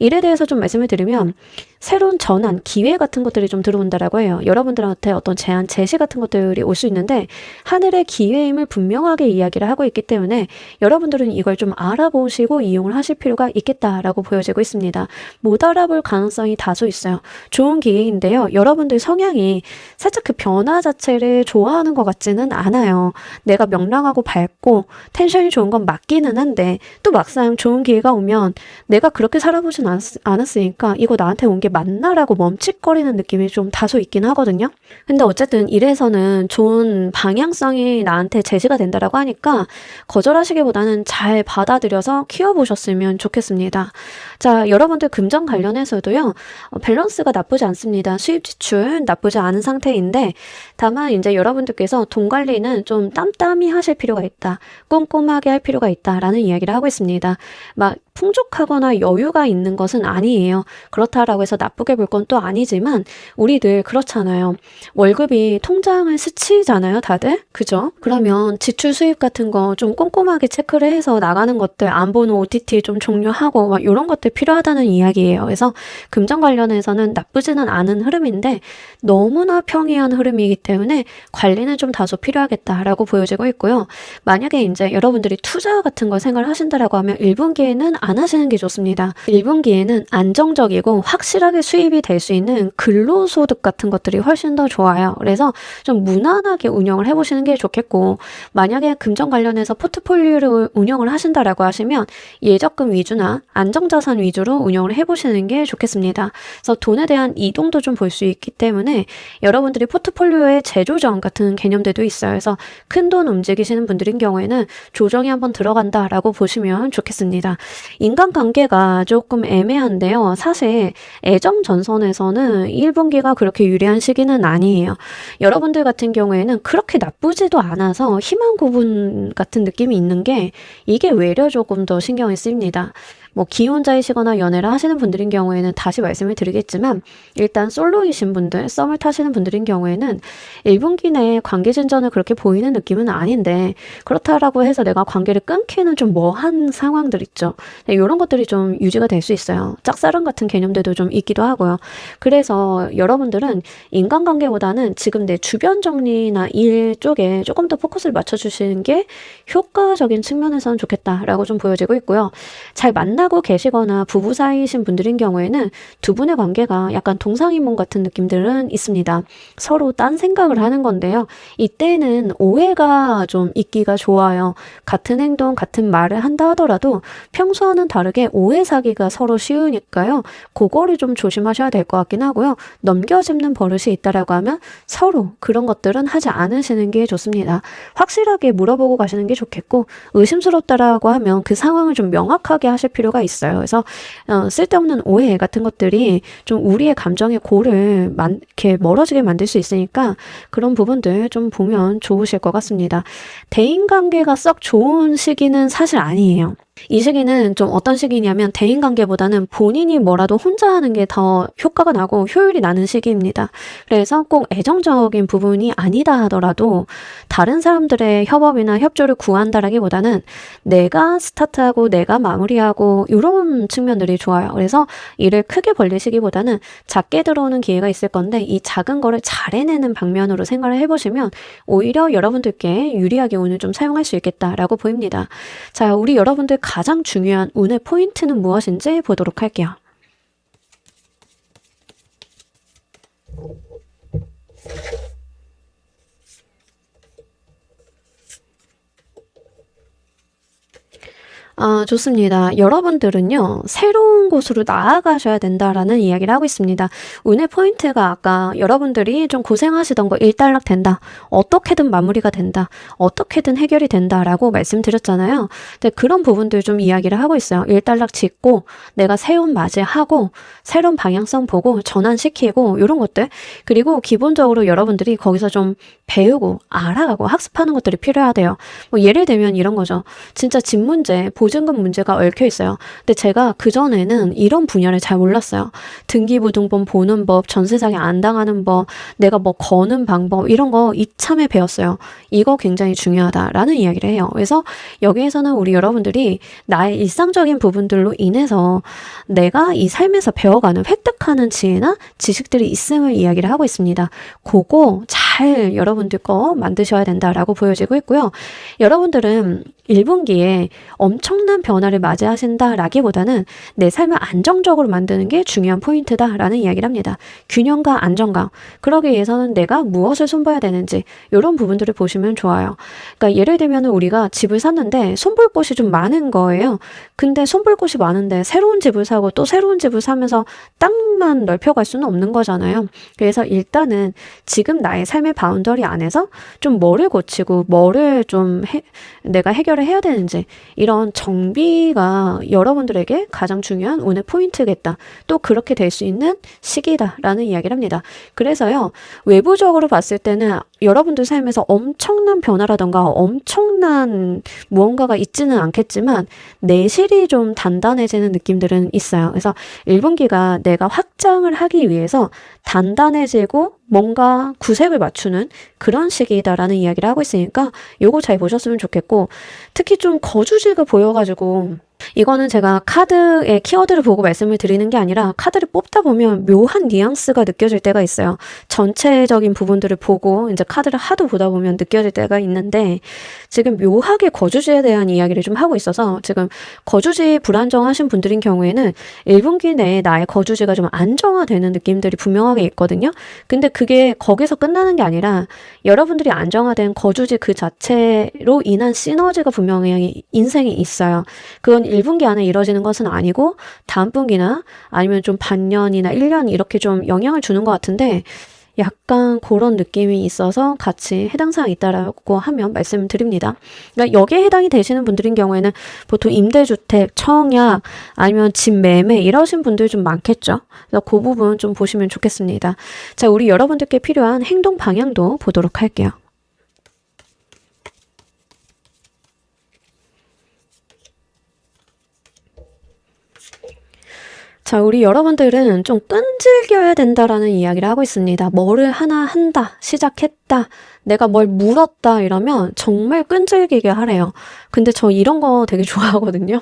일에 대해서 좀 말씀을 드리면 새로운 전환, 기회 같은 것들이 좀 들어온다라고 해요. 여러분들한테 어떤 제안, 제시 같은 것들이 올 수 있는데 하늘의 기회임을 분명하게 이야기를 하고 있기 때문에 여러분들은 이걸 좀 알아보시고 이용을 하실 필요가 있겠다라고 보여지고 있습니다. 못 알아볼 가능성이 다소 있어요. 좋은 기회인데요. 여러분들 성향이 살짝 그 변화 자체를 좋아하는 것 같지는 않아요. 내가 명랑하고 밝고 텐션이 좋은 건 맞기는 한데 또 막상 좋은 기회가 오면 내가 그렇게 살아보진 않았으니까 이거 나한테 온 게 맞나라고 멈칫거리는 느낌이 좀 다소 있긴 하거든요. 근데 어쨌든 이래서는 좋은 방향성이 나한테 제시가 된다라고 하니까 거절하시기보다는 잘 받아들여서 키워보셨으면 좋겠습니다. 자, 여러분들 금전 관련해서도요, 밸런스가 나쁘지 않습니다. 수입 지출 나쁘지 않은 상태인데 다만 이제 여러분들께서 돈 관리는 좀 땀땀이 하실 필요가 있다. 꼼꼼하게 할 필요가 있다라는 이야기를 하고 있습니다. 막 풍족하거나 여유가 있는 것은 아니에요. 그렇다라고 해서 나쁘게 볼 건 또 아니지만 우리들 그렇잖아요. 월급이 통장을 스치잖아요, 다들. 그죠? 그러면 지출 수입 같은 거 좀 꼼꼼하게 체크를 해서 나가는 것들 안 보는 OTT 좀 종료하고 막 이런 것들 필요하다는 이야기예요. 그래서 금전 관련해서는 나쁘지는 않은 흐름인데 너무나 평이한 흐름이기 때문에 관리는 좀 다소 필요하겠다라고 보여지고 있고요. 만약에 이제 여러분들이 투자 같은 걸 생각하신다라고 하면 1분기에는 안 하시는 게 좋습니다. 1분기에는 안정적이고 확실하게 수입이 될 수 있는 근로소득 같은 것들이 훨씬 더 좋아요. 그래서 좀 무난하게 운영을 해보시는 게 좋겠고 만약에 금전 관련해서 포트폴리오를 운영을 하신다라고 하시면 예적금 위주나 안정자산 위주로 운영을 해보시는 게 좋겠습니다. 그래서 돈에 대한 이동도 좀 볼 수 있기 때문에 여러분들이 포트폴리오의 재조정 같은 개념들도 있어요. 그래서 큰 돈 움직이시는 분들인 경우에는 조정이 한번 들어간다라고 보시면 좋겠습니다. 인간관계가 조금 애매한데요. 사실 애정 전선에서는 1분기가 그렇게 유리한 시기는 아니에요. 여러분들 같은 경우에는 그렇게 나쁘지도 않아서 희망 고분 같은 느낌이 있는 게 이게 외려 조금 더 신경이 쓰입니다. 뭐 기혼자이시거나 연애를 하시는 분들인 경우에는 다시 말씀을 드리겠지만 일단 솔로이신 분들, 썸을 타시는 분들인 경우에는 1분기 내에 관계 진전을 그렇게 보이는 느낌은 아닌데 그렇다라고 해서 내가 관계를 끊기는 좀 뭐한 상황들 있죠. 네, 이런 것들이 좀 유지가 될 수 있어요. 짝사랑 같은 개념들도 좀 있기도 하고요. 그래서 여러분들은 인간관계보다는 지금 내 주변 정리나 일 쪽에 조금 더 포커스를 맞춰주시는 게 효과적인 측면에서는 좋겠다라고 좀 보여지고 있고요. 잘 만나고 계시거나 부부 사이이신 분들인 경우에는 두 분의 관계가 약간 동상이몽 같은 느낌들은 있습니다. 서로 딴 생각을 하는 건데요. 이때는 오해가 좀 있기가 좋아요. 같은 행동, 같은 말을 한다 하더라도 평소와는 다르게 오해 사기가 서로 쉬우니까요. 그거를 좀 조심하셔야 될 것 같긴 하고요. 넘겨짚는 버릇이 있다라고 하면 서로 그런 것들은 하지 않으시는 게 좋습니다. 확실하게 물어보고 가시는 게 좋겠고 의심스럽다라고 하면 그 상황을 좀 명확하게 하실 필요가 있어요. 그래서 쓸데없는 오해 같은 것들이 좀 우리의 감정의 골을 이렇게 멀어지게 만들 수 있으니까 그런 부분들 좀 보면 좋으실 것 같습니다. 대인관계가 썩 좋은 시기는 사실 아니에요. 이 시기는 좀 어떤 시기냐면 대인관계보다는 본인이 뭐라도 혼자 하는 게 더 효과가 나고 효율이 나는 시기입니다. 그래서 꼭 애정적인 부분이 아니다 하더라도 다른 사람들의 협업이나 협조를 구한다라기보다는 내가 스타트하고 내가 마무리하고 이런 측면들이 좋아요. 그래서 일을 크게 벌리시기보다는 작게 들어오는 기회가 있을 건데 이 작은 거를 잘 해내는 방면으로 생각을 해보시면 오히려 여러분들께 유리하게 오늘 좀 사용할 수 있겠다라고 보입니다. 자, 우리 여러분들 가장 중요한 운의 포인트는 무엇인지 보도록 할게요. 좋습니다. 여러분들은요, 새로운 곳으로 나아가셔야 된다라는 이야기를 하고 있습니다. 운의 포인트가 아까 여러분들이 좀 고생하시던 거 일단락 된다. 어떻게든 마무리가 된다. 어떻게든 해결이 된다라고 말씀드렸잖아요. 근데 그런 부분들 좀 이야기를 하고 있어요. 일단락 짓고, 내가 새로운 맞이하고, 새로운 방향성 보고, 전환시키고, 이런 것들. 그리고 기본적으로 여러분들이 거기서 좀 배우고, 알아가고, 학습하는 것들이 필요하대요. 뭐 예를 들면 이런 거죠. 진짜 집 문제, 보증금 문제가 얽혀 있어요. 근데 제가 그전에는 이런 분야를 잘 몰랐어요. 등기부등본 보는 법, 전세사기 안 당하는 법, 내가 뭐 거는 방법 이런 거 이참에 배웠어요. 이거 굉장히 중요하다라는 이야기를 해요. 그래서 여기에서는 우리 여러분들이 나의 일상적인 부분들로 인해서 내가 이 삶에서 배워가는 획득하는 지혜나 지식들이 있음을 이야기를 하고 있습니다. 그거 잘 여러분들 거 만드셔야 된다라고 보여지고 있고요. 여러분들은 1분기에 엄청난 변화를 맞이하신다라기보다는 내 삶을 안정적으로 만드는 게 중요한 포인트다라는 이야기를 합니다. 균형과 안정감. 그러기 위해서는 내가 무엇을 손봐야 되는지 이런 부분들을 보시면 좋아요. 그러니까 예를 들면 우리가 집을 샀는데 손볼 곳이 좀 많은 거예요. 근데 손볼 곳이 많은데 새로운 집을 사고 또 새로운 집을 사면서 땅만 넓혀갈 수는 없는 거잖아요. 그래서 일단은 지금 나의 삶의 바운더리 안에서 좀 뭐를 고치고 뭐를 좀 내가 해결을 해야 되는지 이런 정비가 여러분들에게 가장 중요한 오늘 포인트겠다. 또 그렇게 될 수 있는 시기다라는 이야기를 합니다. 그래서요. 외부적으로 봤을 때는 여러분들 삶에서 엄청난 변화라던가 엄청난 무언가가 있지는 않겠지만 내실이 좀 단단해지는 느낌들은 있어요. 그래서 1분기가 내가 확장을 하기 위해서 단단해지고 뭔가 구색을 맞추는 그런 시기다라는 이야기를 하고 있으니까 요거 잘 보셨으면 좋겠고 특히 좀 거주지가 보여가지고 이거는 제가 카드의 키워드를 보고 말씀을 드리는 게 아니라 카드를 뽑다 보면 묘한 뉘앙스가 느껴질 때가 있어요. 전체적인 부분들을 보고 이제 카드를 하도 보다 보면 느껴질 때가 있는데 지금 묘하게 거주지에 대한 이야기를 좀 하고 있어서 지금 거주지 불안정하신 분들인 경우에는 1분기 내에 나의 거주지가 좀 안정화되는 느낌들이 분명하게 있거든요. 근데 그게 거기서 끝나는 게 아니라 여러분들이 안정화된 거주지 그 자체로 인한 시너지가 분명히 인생에 있어요. 그건 1분기 안에 이루어지는 것은 아니고 다음 분기나 아니면 좀 반년이나 1년 이렇게 좀 영향을 주는 것 같은데 약간 그런 느낌이 있어서 같이 해당 사항이 있다라고 하면 말씀을 드립니다. 그러니까 여기에 해당이 되시는 분들인 경우에는 보통 임대주택, 청약, 아니면 집 매매 이러신 분들이 좀 많겠죠. 그래서 그 부분 좀 보시면 좋겠습니다. 자, 우리 여러분들께 필요한 행동 방향도 보도록 할게요. 자, 우리 여러분들은 좀 끈질겨야 된다라는 이야기를 하고 있습니다. 뭐를 하나 한다, 시작했다, 내가 뭘 물었다 이러면 정말 끈질기게 하래요. 근데 저 이런 거 되게 좋아하거든요.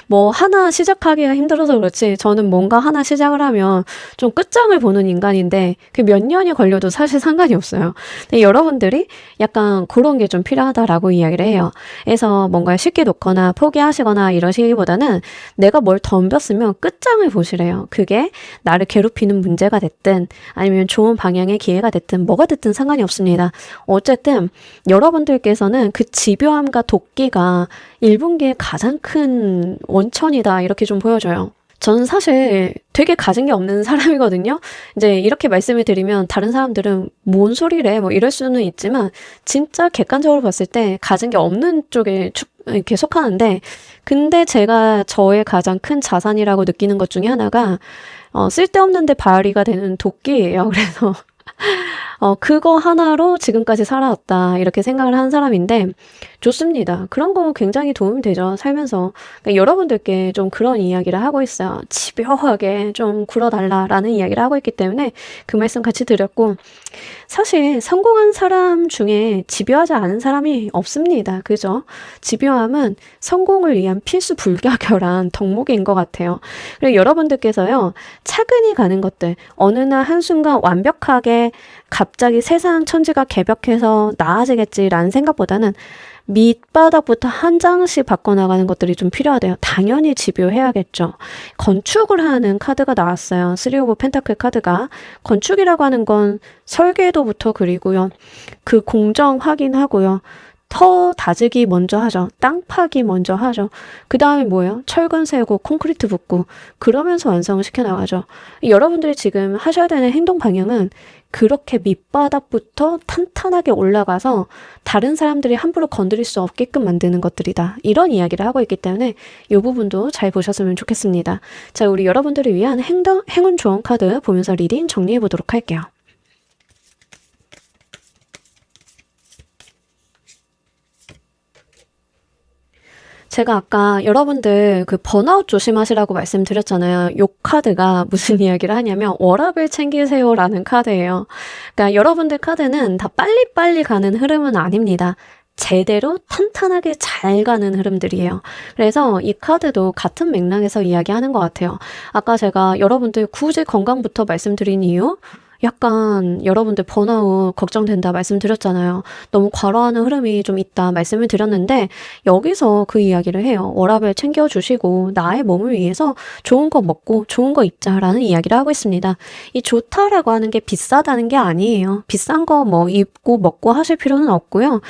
뭐 하나 시작하기가 힘들어서 그렇지 저는 뭔가 하나 시작을 하면 좀 끝장을 보는 인간인데 그 몇 년이 걸려도 사실 상관이 없어요. 근데 여러분들이 약간 그런 게 좀 필요하다라고 이야기를 해요. 그래서 뭔가 쉽게 놓거나 포기하시거나 이러시기보다는 내가 뭘 덤볐으면 끝장을 보시래요. 그게 나를 괴롭히는 문제가 됐든 아니면 좋은 방향의 기회가 됐든 뭐가 됐든 상관이 없습니다. 어쨌든 여러분들께서는 그 집요함과 도끼가 1분기에 가장 큰 원천이다 이렇게 좀 보여져요. 저는 사실 되게 가진 게 없는 사람이거든요. 이제 이렇게 말씀을 드리면 다른 사람들은 뭔 소리래 뭐 이럴 수는 있지만 진짜 객관적으로 봤을 때 가진 게 없는 쪽에 이렇게 속하는데 근데 제가 저의 가장 큰 자산이라고 느끼는 것 중에 하나가 쓸데없는데 발휘가 되는 도끼예요. 그래서 그거 하나로 지금까지 살아왔다. 이렇게 생각을 한 사람인데, 좋습니다. 그런 거 굉장히 도움이 되죠. 살면서. 그러니까 여러분들께 좀 그런 이야기를 하고 있어요. 집요하게 좀 굴어달라라는 이야기를 하고 있기 때문에 그 말씀 같이 드렸고, 사실 성공한 사람 중에 집요하지 않은 사람이 없습니다. 그죠? 집요함은 성공을 위한 필수 불가결한 덕목인 것 같아요. 그리고 여러분들께서요, 차근히 가는 것들, 어느 날 한순간 완벽하게 갑자기 세상 천지가 개벽해서 나아지겠지라는 생각보다는 밑바닥부터 한 장씩 바꿔나가는 것들이 좀 필요하대요. 당연히 집요해야겠죠. 건축을 하는 카드가 나왔어요. 3 오브 펜타클 카드가. 건축이라고 하는 건 설계도부터 그리고요. 그 공정 확인하고요. 터 다지기 먼저 하죠. 땅 파기 먼저 하죠. 그 다음에 뭐예요? 철근 세우고 콘크리트 붓고 그러면서 완성을 시켜나가죠. 여러분들이 지금 하셔야 되는 행동 방향은 그렇게 밑바닥부터 탄탄하게 올라가서 다른 사람들이 함부로 건드릴 수 없게끔 만드는 것들이다. 이런 이야기를 하고 있기 때문에 이 부분도 잘 보셨으면 좋겠습니다. 자, 우리 여러분들을 위한 행운 조언 카드 보면서 리딩 정리해 보도록 할게요. 제가 아까 여러분들 그 번아웃 조심하시라고 말씀드렸잖아요. 요 카드가 무슨 이야기를 하냐면 워라밸 챙기세요라는 카드예요. 그러니까 여러분들 카드는 다 빨리빨리 가는 흐름은 아닙니다. 제대로 탄탄하게 잘 가는 흐름들이에요. 그래서 이 카드도 같은 맥락에서 이야기하는 것 같아요. 아까 제가 여러분들 굳이 건강부터 말씀드린 이유? 약간 여러분들 번아웃 걱정된다 말씀드렸잖아요. 너무 과로하는 흐름이 좀 있다 말씀을 드렸는데 여기서 그 이야기를 해요. 워라밸 챙겨주시고 나의 몸을 위해서 좋은 거 먹고 좋은 거 입자라는 이야기를 하고 있습니다. 이 좋다라고 하는 게 비싸다는 게 아니에요. 비싼 거 뭐 입고 먹고 하실 필요는 없고요.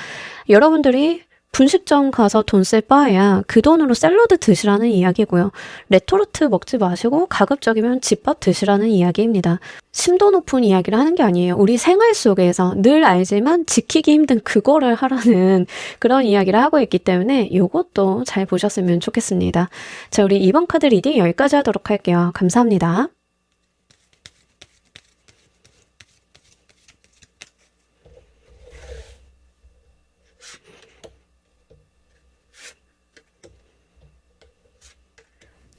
여러분들이 분식점 가서 돈 쓸 바에야 그 돈으로 샐러드 드시라는 이야기고요. 레토르트 먹지 마시고 가급적이면 집밥 드시라는 이야기입니다. 심도 높은 이야기를 하는 게 아니에요. 우리 생활 속에서 늘 알지만 지키기 힘든 그거를 하라는 그런 이야기를 하고 있기 때문에 이것도 잘 보셨으면 좋겠습니다. 자, 우리 이번 카드 리딩 여기까지 하도록 할게요. 감사합니다.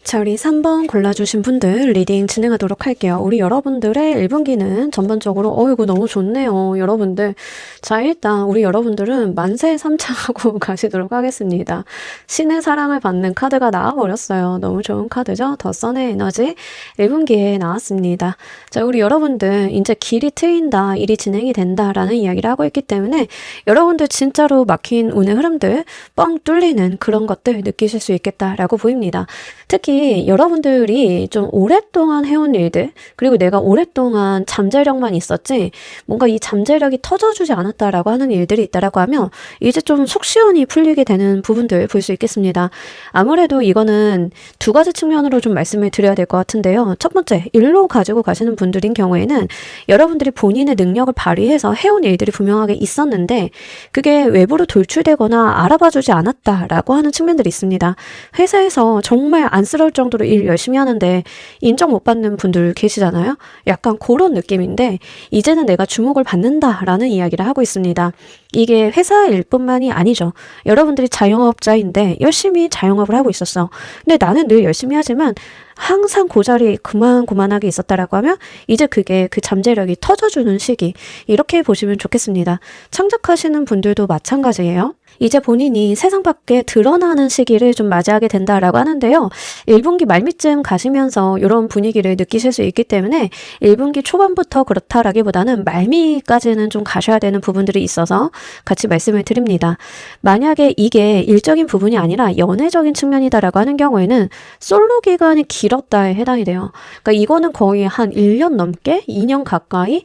자, 우리 3번 골라주신 분들 리딩 진행하도록 할게요. 우리 여러분들의 1분기는 전반적으로 이거 너무 좋네요. 여러분들. 자, 일단 우리 여러분들은 만세 삼창하고 가시도록 하겠습니다. 신의 사랑을 받는 카드가 나와버렸어요. 너무 좋은 카드죠? 더 선의 에너지 1분기에 나왔습니다. 자, 우리 여러분들 이제 길이 트인다, 일이 진행이 된다라는 이야기를 하고 있기 때문에 여러분들 진짜로 막힌 운의 흐름들 뻥 뚫리는 그런 것들 느끼실 수 있겠다라고 보입니다. 특히 여러분들이 좀 오랫동안 해온 일들, 그리고 내가 오랫동안 잠재력만 있었지 뭔가 이 잠재력이 터져주지 않았다라고 하는 일들이 있다라고 하면 이제 좀 속 시원히 풀리게 되는 부분들 볼 수 있겠습니다. 아무래도 이거는 두 가지 측면으로 좀 말씀을 드려야 될 것 같은데요. 첫 번째, 일로 가지고 가시는 분들인 경우에는 여러분들이 본인의 능력을 발휘해서 해온 일들이 분명하게 있었는데 그게 외부로 돌출되거나 알아봐주지 않았다라고 하는 측면들이 있습니다. 회사에서 정말 안쓰러울 정도로 일 열심히 하는데 인정 못 받는 분들 계시잖아요. 약간 그런 느낌인데 이제는 내가 주목을 받는다라는 이야기를 하고 있습니다. 이게 회사 일뿐만이 아니죠. 여러분들이 자영업자인데 열심히 자영업을 하고 있었어. 근데 나는 늘 열심히 하지만 항상 그 자리에 그만하게 있었다라고 하면 이제 그게 그 잠재력이 터져주는 시기 이렇게 보시면 좋겠습니다. 창작하시는 분들도 마찬가지예요. 이제 본인이 세상 밖에 드러나는 시기를 좀 맞이하게 된다라고 하는데요. 1분기 말미쯤 가시면서 이런 분위기를 느끼실 수 있기 때문에 1분기 초반부터 그렇다라기보다는 말미까지는 좀 가셔야 되는 부분들이 있어서 같이 말씀을 드립니다. 만약에 이게 일적인 부분이 아니라 연애적인 측면이다라고 하는 경우에는 솔로 기간이 길었다에 해당이 돼요. 그러니까 이거는 거의 한 1년 넘게 2년 가까이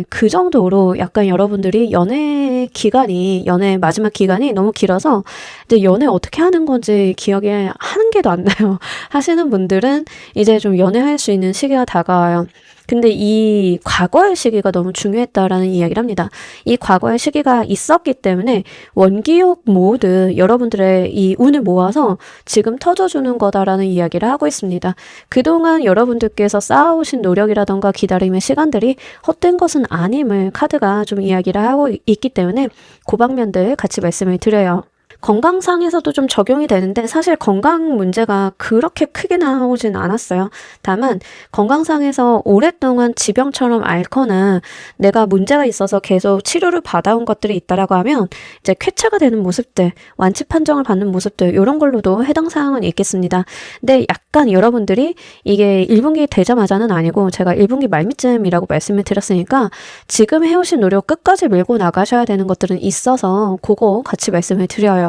그 정도로 약간 여러분들이 연애 마지막 기간이 너무 길어서 이제 연애 어떻게 하는 건지 기억이 하는 게도 안 나요. 하시는 분들은 이제 좀 연애할 수 있는 시기가 다가와요. 근데 이 과거의 시기가 너무 중요했다라는 이야기를 합니다. 이 과거의 시기가 있었기 때문에 원기욕 모드 여러분들의 이 운을 모아서 지금 터져주는 거다라는 이야기를 하고 있습니다. 그동안 여러분들께서 쌓아오신 노력이라던가 기다림의 시간들이 헛된 것은 아님을 카드가 좀 이야기를 하고 있기 때문에 그 방면들 같이 말씀을 드려요. 건강상에서도 좀 적용이 되는데 사실 건강 문제가 그렇게 크게 나오진 않았어요. 다만 건강상에서 오랫동안 지병처럼 앓거나 내가 문제가 있어서 계속 치료를 받아온 것들이 있다라고 하면 이제 쾌차가 되는 모습들, 완치 판정을 받는 모습들 이런 걸로도 해당 사항은 있겠습니다. 근데 약간 여러분들이 이게 1분기 되자마자는 아니고 제가 1분기 말미쯤이라고 말씀을 드렸으니까 지금 해오신 노력 끝까지 밀고 나가셔야 되는 것들은 있어서 그거 같이 말씀을 드려요.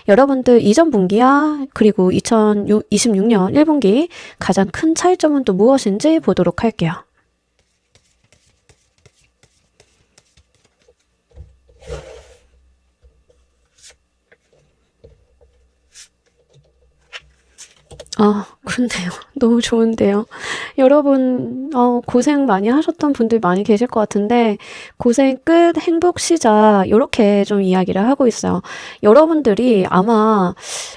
여러분들 이전 분기와 그리고 2026년 1분기 가장 큰 차이점은 또 무엇인지 보도록 할게요. 그렇네요. 너무 좋은데요. 여러분, 고생 많이 하셨던 분들 많이 계실 것 같은데, 고생 끝, 행복 시작, 요렇게 좀 이야기를 하고 있어요. 여러분들이 아마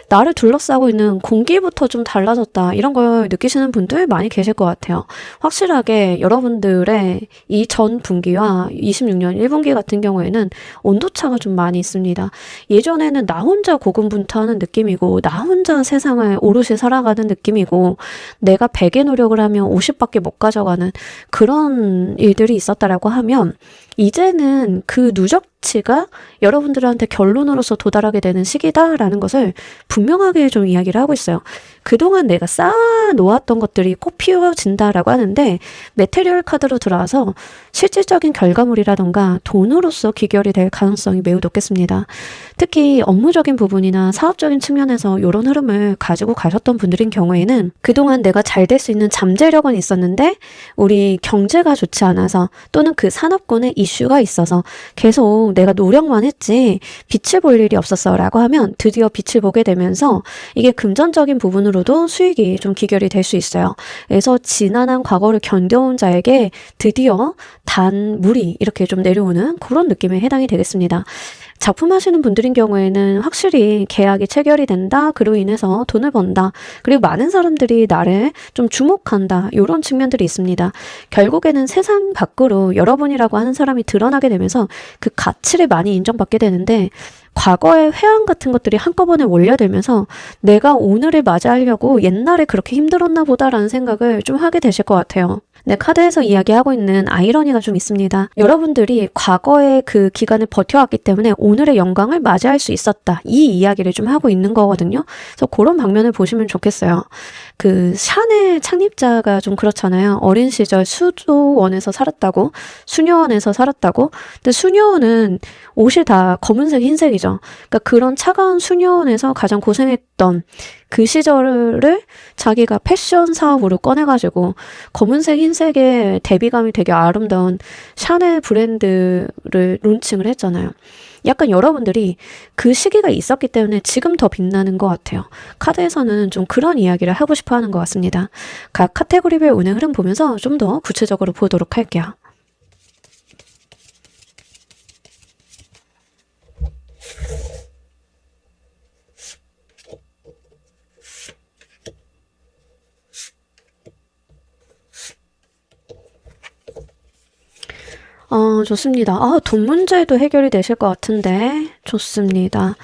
나를 둘러싸고 있는 공기부터 좀 달라졌다, 이런 걸 느끼시는 분들 많이 계실 것 같아요. 확실하게 여러분들의 이 전 분기와 26년 1분기 같은 경우에는 온도차가 좀 많이 있습니다. 예전에는 나 혼자 고군분투하는 느낌이고, 나 혼자 세상을 오롯이 살아가는 느낌이고, 내가 100의 노력을 하면 50밖에 못 가져가는 그런 일들이 있었다라고 하면, 이제는 그 누적치가 여러분들한테 결론으로서 도달하게 되는 시기다라는 것을 분명하게 좀 이야기를 하고 있어요. 그동안 내가 쌓아 놓았던 것들이 꽃 피워진다라고 하는데, 메테리얼 카드로 들어와서 실질적인 결과물이라던가 돈으로서 귀결이 될 가능성이 매우 높겠습니다. 특히 업무적인 부분이나 사업적인 측면에서 이런 흐름을 가지고 가셨던 분들인 경우에는, 그동안 내가 잘 될 수 있는 잠재력은 있었는데 우리 경제가 좋지 않아서, 또는 그 산업군에 이슈가 있어서 계속 내가 노력만 했지 빛을 볼 일이 없었어 라고 하면, 드디어 빛을 보게 되면서 이게 금전적인 부분으로도 수익이 좀 귀결이 될 수 있어요. 그래서 지난한 과거를 견뎌온 자에게 드디어 단물이 이렇게 좀 내려오는 그런 느낌에 해당이 되겠습니다. 작품 하시는 분들인 경우에는 확실히 계약이 체결이 된다, 그로 인해서 돈을 번다, 그리고 많은 사람들이 나를 좀 주목한다, 이런 측면들이 있습니다. 결국에는 세상 밖으로 여러분이라고 하는 사람이 드러나게 되면서 그 가치를 많이 인정받게 되는데, 과거의 회한 같은 것들이 한꺼번에 몰려들면서 내가 오늘을 맞이하려고 옛날에 그렇게 힘들었나 보다라는 생각을 좀 하게 되실 것 같아요. 네, 카드에서 이야기하고 있는 아이러니가 좀 있습니다. 여러분들이 과거의 그 기간을 버텨왔기 때문에 오늘의 영광을 맞이할 수 있었다, 이 이야기를 좀 하고 있는 거거든요. 그래서 그런 방면을 보시면 좋겠어요. 그 샤넬 창립자가 좀 그렇잖아요. 어린 시절 수도원에서 살았다고, 수녀원에서 살았다고. 근데 수녀원은 옷이 다 검은색, 흰색이죠. 그러니까 그런 차가운 수녀원에서 가장 고생했던 그 시절을 자기가 패션 사업으로 꺼내가지고 검은색, 흰색의 대비감이 되게 아름다운 샤넬 브랜드를 론칭을 했잖아요. 약간 여러분들이 그 시기가 있었기 때문에 지금 더 빛나는 것 같아요. 카드에서는 좀 그런 이야기를 하고 싶어 하는 것 같습니다. 각 카테고리별 운행 흐름 보면서 좀 더 구체적으로 보도록 할게요. 좋습니다. 돈 문제도 해결이 되실 것 같은데, 좋습니다.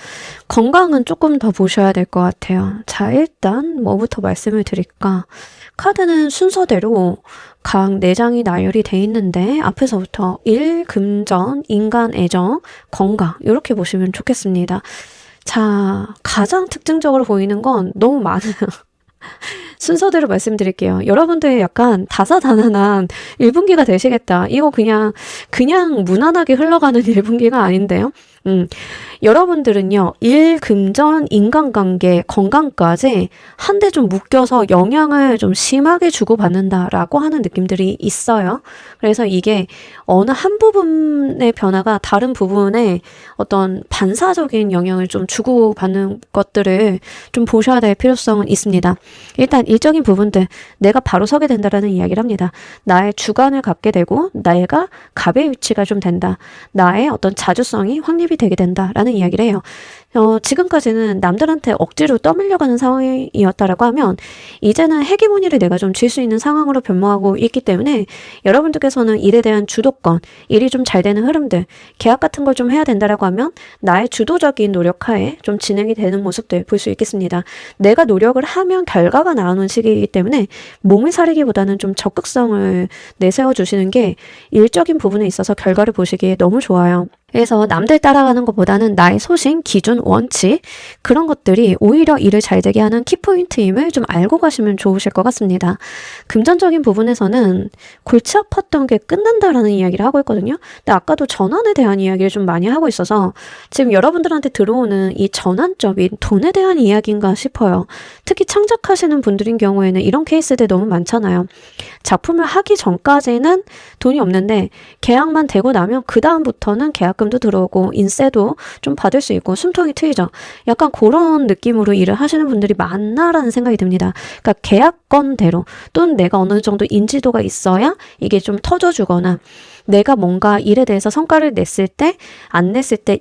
건강은 조금 더 보셔야 될 것 같아요. 자, 일단 뭐부터 말씀을 드릴까? 카드는 순서대로 각 4장이 나열이 돼 있는데, 앞에서부터 일, 금전, 인간, 애정, 건강, 이렇게 보시면 좋겠습니다. 자, 가장 특징적으로 보이는 건 너무 많아요. 순서대로 말씀드릴게요. 여러분들 약간 다사다난한 1분기가 되시겠다. 이거 그냥 무난하게 흘러가는 1분기가 아닌데요. 여러분들은요, 일, 금전, 인간관계, 건강까지 한데 좀 묶여서 영향을 좀 심하게 주고받는다라고 하는 느낌들이 있어요. 그래서 이게 어느 한 부분의 변화가 다른 부분에 어떤 반사적인 영향을 좀 주고받는 것들을 좀 보셔야 될 필요성은 있습니다. 일단 일적인 부분들, 내가 바로 서게 된다라는 이야기를 합니다. 나의 주관을 갖게 되고, 내가 갑의 위치가 좀 된다. 나의 어떤 자주성이 확립이 되게 된다라는 이야기를 해요. 지금까지는 남들한테 억지로 떠밀려가는 상황이었다라고 하면, 이제는 헤게모니를 내가 좀 쥘 수 있는 상황으로 변모하고 있기 때문에 여러분들께서는 일에 대한 주도권, 일이 좀 잘 되는 흐름들, 계약 같은 걸 좀 해야 된다라고 하면 나의 주도적인 노력하에 좀 진행이 되는 모습들 볼 수 있겠습니다. 내가 노력을 하면 결과가 나오는 시기이기 때문에 몸을 사리기보다는 좀 적극성을 내세워 주시는 게 일적인 부분에 있어서 결과를 보시기에 너무 좋아요. 그래서 남들 따라가는 것보다는 나의 소신, 기준, 원칙, 그런 것들이 오히려 일을 잘 되게 하는 키포인트임을 좀 알고 가시면 좋으실 것 같습니다. 금전적인 부분에서는 골치 아팠던 게 끝난다라는 이야기를 하고 있거든요. 근데 아까도 전환에 대한 이야기를 좀 많이 하고 있어서 지금 여러분들한테 들어오는 이 전환점이 돈에 대한 이야기인가 싶어요. 특히 창작하시는 분들인 경우에는 이런 케이스들 너무 많잖아요. 작품을 하기 전까지는 돈이 없는데 계약만 되고 나면 그 다음부터는 계약금도 들어오고 인세도 좀 받을 수 있고 숨통이 상황이 트이죠. 약간 그런 느낌으로 일을 하시는 분들이 많나라는 생각이 듭니다. 그러니까 계약건대로 또는 내가 어느 정도 인지도가 있어야 이게 좀 터져주거나 내가 뭔가 일에 대해서 성과를 냈을 때, 안 냈을 때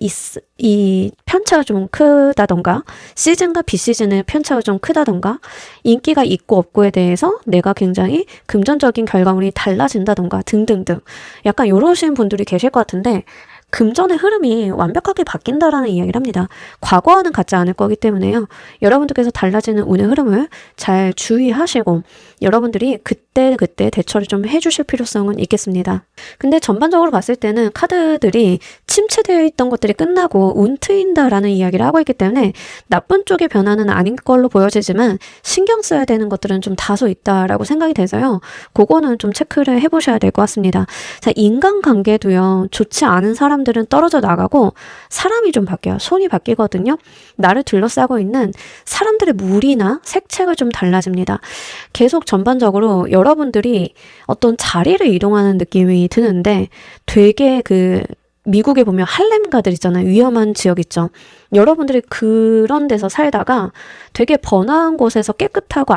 이 편차가 좀 크다던가, 시즌과 비시즌의 편차가 좀 크다던가, 인기가 있고 없고에 대해서 내가 굉장히 금전적인 결과물이 달라진다던가 등등등. 약간 요러신 분들이 계실 것 같은데, 금전의 흐름이 완벽하게 바뀐다라는 이야기를 합니다. 과거와는 같지 않을 거기 때문에요. 여러분들께서 달라지는 운의 흐름을 잘 주의하시고 여러분들이 그때 대처를 좀 해주실 필요성은 있겠습니다. 근데 전반적으로 봤을 때는 카드들이 침체되어 있던 것들이 끝나고 운 트인다라는 이야기를 하고 있기 때문에 나쁜 쪽의 변화는 아닌 걸로 보여지지만 신경 써야 되는 것들은 좀 다소 있다라고 생각이 돼서요. 그거는 좀 체크를 해보셔야 될 것 같습니다. 자, 인간관계도요. 좋지 않은 사람들은 떨어져 나가고 사람이 좀 바뀌어요. 손이 바뀌거든요. 나를 둘러싸고 있는 사람들의 물이나 색채가 좀 달라집니다. 계속 전반적으로 여러분들이 어떤 자리를 이동하는 느낌이 드는데 되게 미국에 보면 할렘가들 있잖아요. 위험한 지역 있죠. 여러분들이 그런 데서 살다가 되게 번화한 곳에서 깨끗하고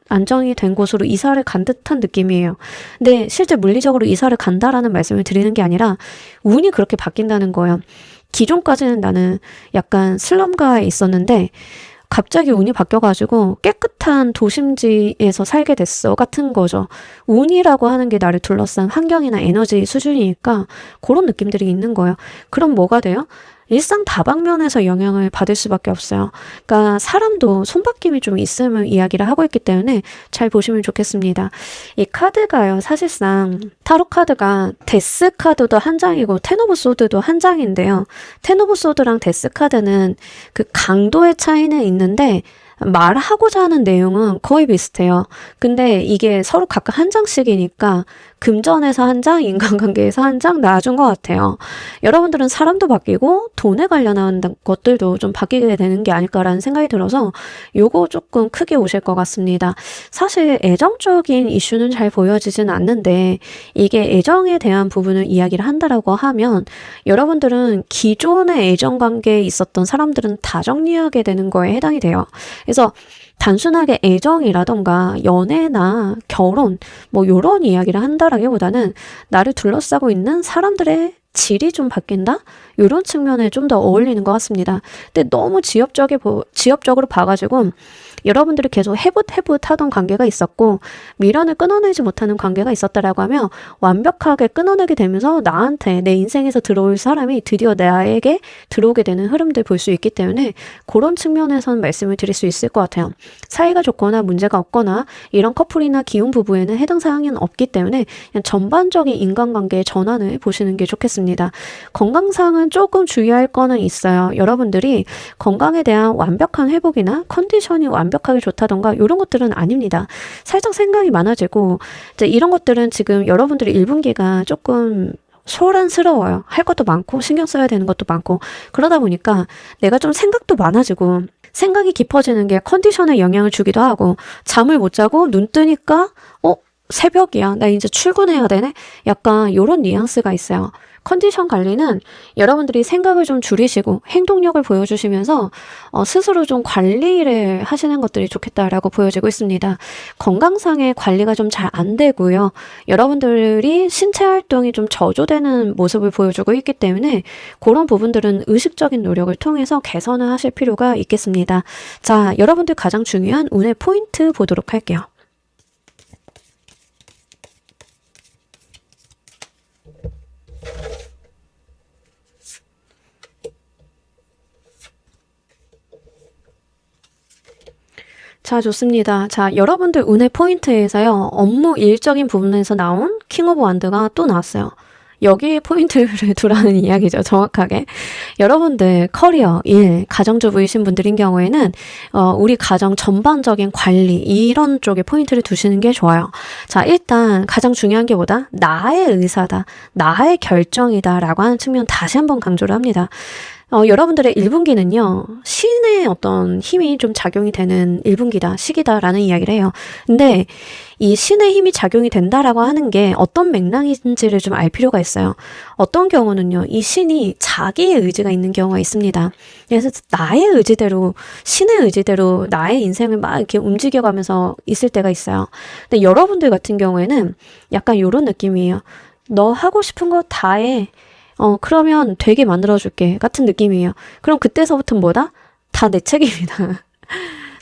안정이 된 곳으로 이사를 간 듯한 느낌이에요. 근데 실제 물리적으로 이사를 간다라는 말씀을 드리는 게 아니라 운이 그렇게 바뀐다는 거예요. 기존까지는 나는 약간 슬럼가에 있었는데 갑자기 운이 바뀌어가지고 깨끗한 도심지에서 살게 됐어 같은 거죠. 운이라고 하는 게 나를 둘러싼 환경이나 에너지 수준이니까 그런 느낌들이 있는 거예요. 그럼 뭐가 돼요? 일상 다방면에서 영향을 받을 수밖에 없어요. 그러니까 사람도 손바뀜이 좀 있음을 이야기를 하고 있기 때문에 잘 보시면 좋겠습니다. 이 카드가요. 사실상 타로 카드가 데스 카드도 한 장이고 텐 오브 소드도 한 장인데요. 텐 오브 소드랑 데스 카드는 그 강도의 차이는 있는데 말하고자 하는 내용은 거의 비슷해요. 근데 이게 서로 각각 한 장씩이니까 금전에서 한 장, 인간관계에서 한 장 나아준 것 같아요. 여러분들은 사람도 바뀌고 돈에 관련한 것들도 좀 바뀌게 되는 게 아닐까라는 생각이 들어서 요거 조금 크게 오실 것 같습니다. 사실 애정적인 이슈는 잘 보여지진 않는데 이게 애정에 대한 부분을 이야기를 한다라고 하면 여러분들은 기존의 애정관계에 있었던 사람들은 다 정리하게 되는 거에 해당이 돼요. 그래서 단순하게 애정이라던가 연애나 결혼 뭐 이런 이야기를 한다라기보다는 나를 둘러싸고 있는 사람들의 질이 좀 바뀐다? 이런 측면에 좀 더 어울리는 것 같습니다. 근데 너무 지엽적으로 봐가지고 여러분들이 계속 해붓하던 관계가 있었고 미련을 끊어내지 못하는 관계가 있었다라고 하면 완벽하게 끊어내게 되면서 나한테 내 인생에서 들어올 사람이 드디어 나에게 들어오게 되는 흐름들 볼 수 있기 때문에 그런 측면에서는 말씀을 드릴 수 있을 것 같아요. 사이가 좋거나 문제가 없거나 이런 커플이나 기혼 부부에는 해당 사항은 없기 때문에 그냥 전반적인 인간관계의 전환을 보시는 게 좋겠습니다. 건강상은 조금 주의할 거는 있어요. 여러분들이 건강에 대한 완벽한 회복이나 컨디션이 완벽하게 좋다던가 이런 것들은 아닙니다. 살짝 생각이 많아지고 이제 이런 것들은 지금 여러분들의 1분기가 조금 소란스러워요. 할 것도 많고 신경 써야 되는 것도 많고 그러다 보니까 내가 좀 생각도 많아지고 생각이 깊어지는 게 컨디션에 영향을 주기도 하고 잠을 못 자고 눈 뜨니까 새벽이야. 나 이제 출근해야 되네? 약간 이런 뉘앙스가 있어요. 컨디션 관리는 여러분들이 생각을 좀 줄이시고 행동력을 보여주시면서 스스로 좀 관리를 하시는 것들이 좋겠다라고 보여지고 있습니다. 건강상의 관리가 좀 잘 안 되고요. 여러분들이 신체 활동이 좀 저조되는 모습을 보여주고 있기 때문에 그런 부분들은 의식적인 노력을 통해서 개선을 하실 필요가 있겠습니다. 자, 여러분들 가장 중요한 운의 포인트 보도록 할게요. 자, 좋습니다. 자, 여러분들 운의 포인트에서요. 업무 일적인 부분에서 나온 킹 오브 완드가 또 나왔어요. 여기에 포인트를 두라는 이야기죠. 정확하게. 여러분들 커리어, 일, 가정주부이신 분들인 경우에는 우리 가정 전반적인 관리 이런 쪽에 포인트를 두시는 게 좋아요. 자, 일단 가장 중요한 게 뭐다? 나의 의사다. 나의 결정이다 라고 하는 측면 다시 한번 강조를 합니다. 여러분들의 1분기는요, 신의 어떤 힘이 좀 작용이 되는 1분기다, 시기다라는 이야기를 해요. 근데 이 신의 힘이 작용이 된다라고 하는 게 어떤 맥락인지를 좀 알 필요가 있어요. 어떤 경우는요, 이 신이 자기의 의지가 있는 경우가 있습니다. 그래서 나의 의지대로, 신의 의지대로 나의 인생을 막 이렇게 움직여가면서 있을 때가 있어요. 근데 여러분들 같은 경우에는 약간 이런 느낌이에요. 너 하고 싶은 거 다 해. 그러면 되게 만들어줄게. 같은 느낌이에요. 그럼 그때서부터 뭐다? 다 내 책임이다.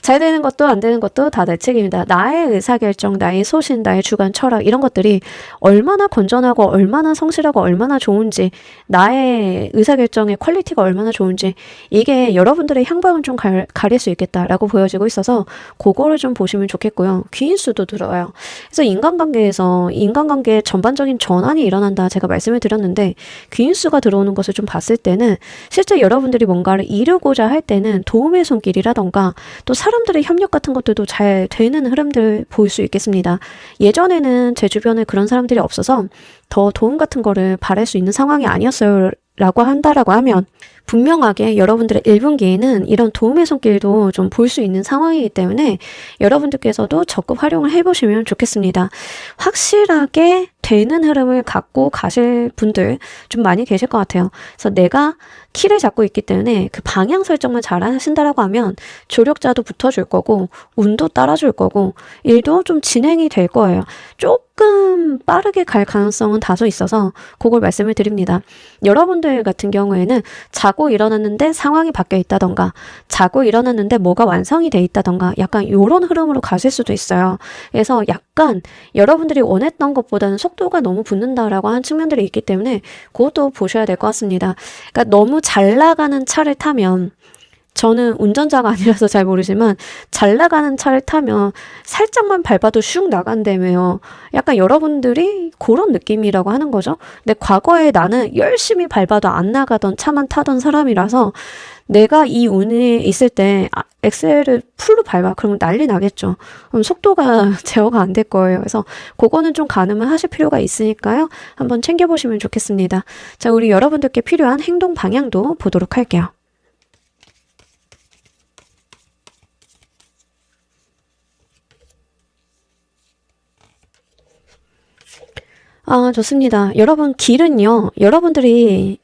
잘 되는 것도 안 되는 것도 다 내 책임이다. 나의 의사결정, 나의 소신, 나의 주관, 철학 이런 것들이 얼마나 건전하고 얼마나 성실하고 얼마나 좋은지, 나의 의사결정의 퀄리티가 얼마나 좋은지 이게 여러분들의 향방을 좀 가릴 수 있겠다라고 보여지고 있어서 그거를 좀 보시면 좋겠고요. 귀인수도 들어요. 그래서 인간관계 전반적인 전환이 일어난다 제가 말씀을 드렸는데 귀인수가 들어오는 것을 좀 봤을 때는 실제 여러분들이 뭔가를 이루고자 할 때는 도움의 손길이라던가 또 사람들의 협력 같은 것들도 잘 되는 흐름들 볼 수 있겠습니다. 예전에는 제 주변에 그런 사람들이 없어서 더 도움 같은 거를 바랄 수 있는 상황이 아니었어요 라고 한다라고 하면 분명하게 여러분들의 1분기에는 이런 도움의 손길도 좀 볼 수 있는 상황이기 때문에 여러분들께서도 적극 활용을 해보시면 좋겠습니다. 확실하게 되는 흐름을 갖고 가실 분들 좀 많이 계실 것 같아요. 그래서 내가 키를 잡고 있기 때문에 그 방향 설정만 잘 하신다라고 하면 조력자도 붙어줄 거고 운도 따라줄 거고 일도 좀 진행이 될 거예요. 조금 빠르게 갈 가능성은 다소 있어서 그걸 말씀을 드립니다. 여러분들 같은 경우에는 자고 일어났는데 상황이 바뀌어 있다던가 자고 일어났는데 뭐가 완성이 돼 있다던가 약간 이런 흐름으로 가실 수도 있어요. 그래서 약간 여러분들이 원했던 것보다는 속도가 너무 붙는다라고 하는 측면들이 있기 때문에 그것도 보셔야 될 것 같습니다. 그러니까 너무 잘 나가는 차를 타면 저는 운전자가 아니라서 잘 모르지만 잘 나가는 차를 타면 살짝만 밟아도 슉 나간다며요. 약간 여러분들이 그런 느낌이라고 하는 거죠. 근데 과거에 나는 열심히 밟아도 안 나가던 차만 타던 사람이라서 내가 이 운에 있을 때 엑셀을 풀로 밟아. 그러면 난리 나겠죠. 그럼 속도가 제어가 안 될 거예요. 그래서 그거는 좀 가늠을 하실 필요가 있으니까요. 한번 챙겨보시면 좋겠습니다. 자, 우리 여러분들께 필요한 행동 방향도 보도록 할게요. 좋습니다. 여러분, 길은요, 여러분들이,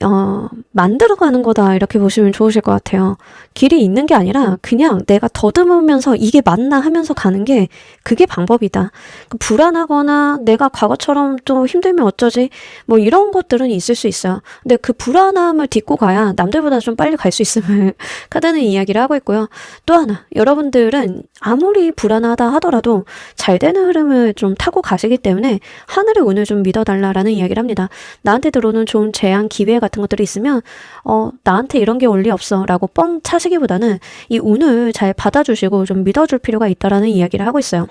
만들어가는 거다, 이렇게 보시면 좋으실 것 같아요. 길이 있는 게 아니라, 그냥 내가 더듬으면서 이게 맞나 하면서 가는 게, 그게 방법이다. 불안하거나, 내가 과거처럼 또 힘들면 어쩌지? 뭐, 이런 것들은 있을 수 있어요. 근데 그 불안함을 딛고 가야 남들보다 좀 빨리 갈 수 있음을 하다는 이야기를 하고 있고요. 또 하나, 여러분들은 아무리 불안하다 하더라도 잘 되는 흐름을 좀 타고 가시기 때문에, 하늘의 운을 좀 믿어달라라는 이야기를 합니다. 나한테 들어오는 좋은 제안, 기회 같은 것들이 있으면 나한테 이런 게 올 리 없어 라고 뻥 차시기보다는 이 운을 잘 받아주시고 좀 믿어줄 필요가 있다라는 이야기를 하고 있어요.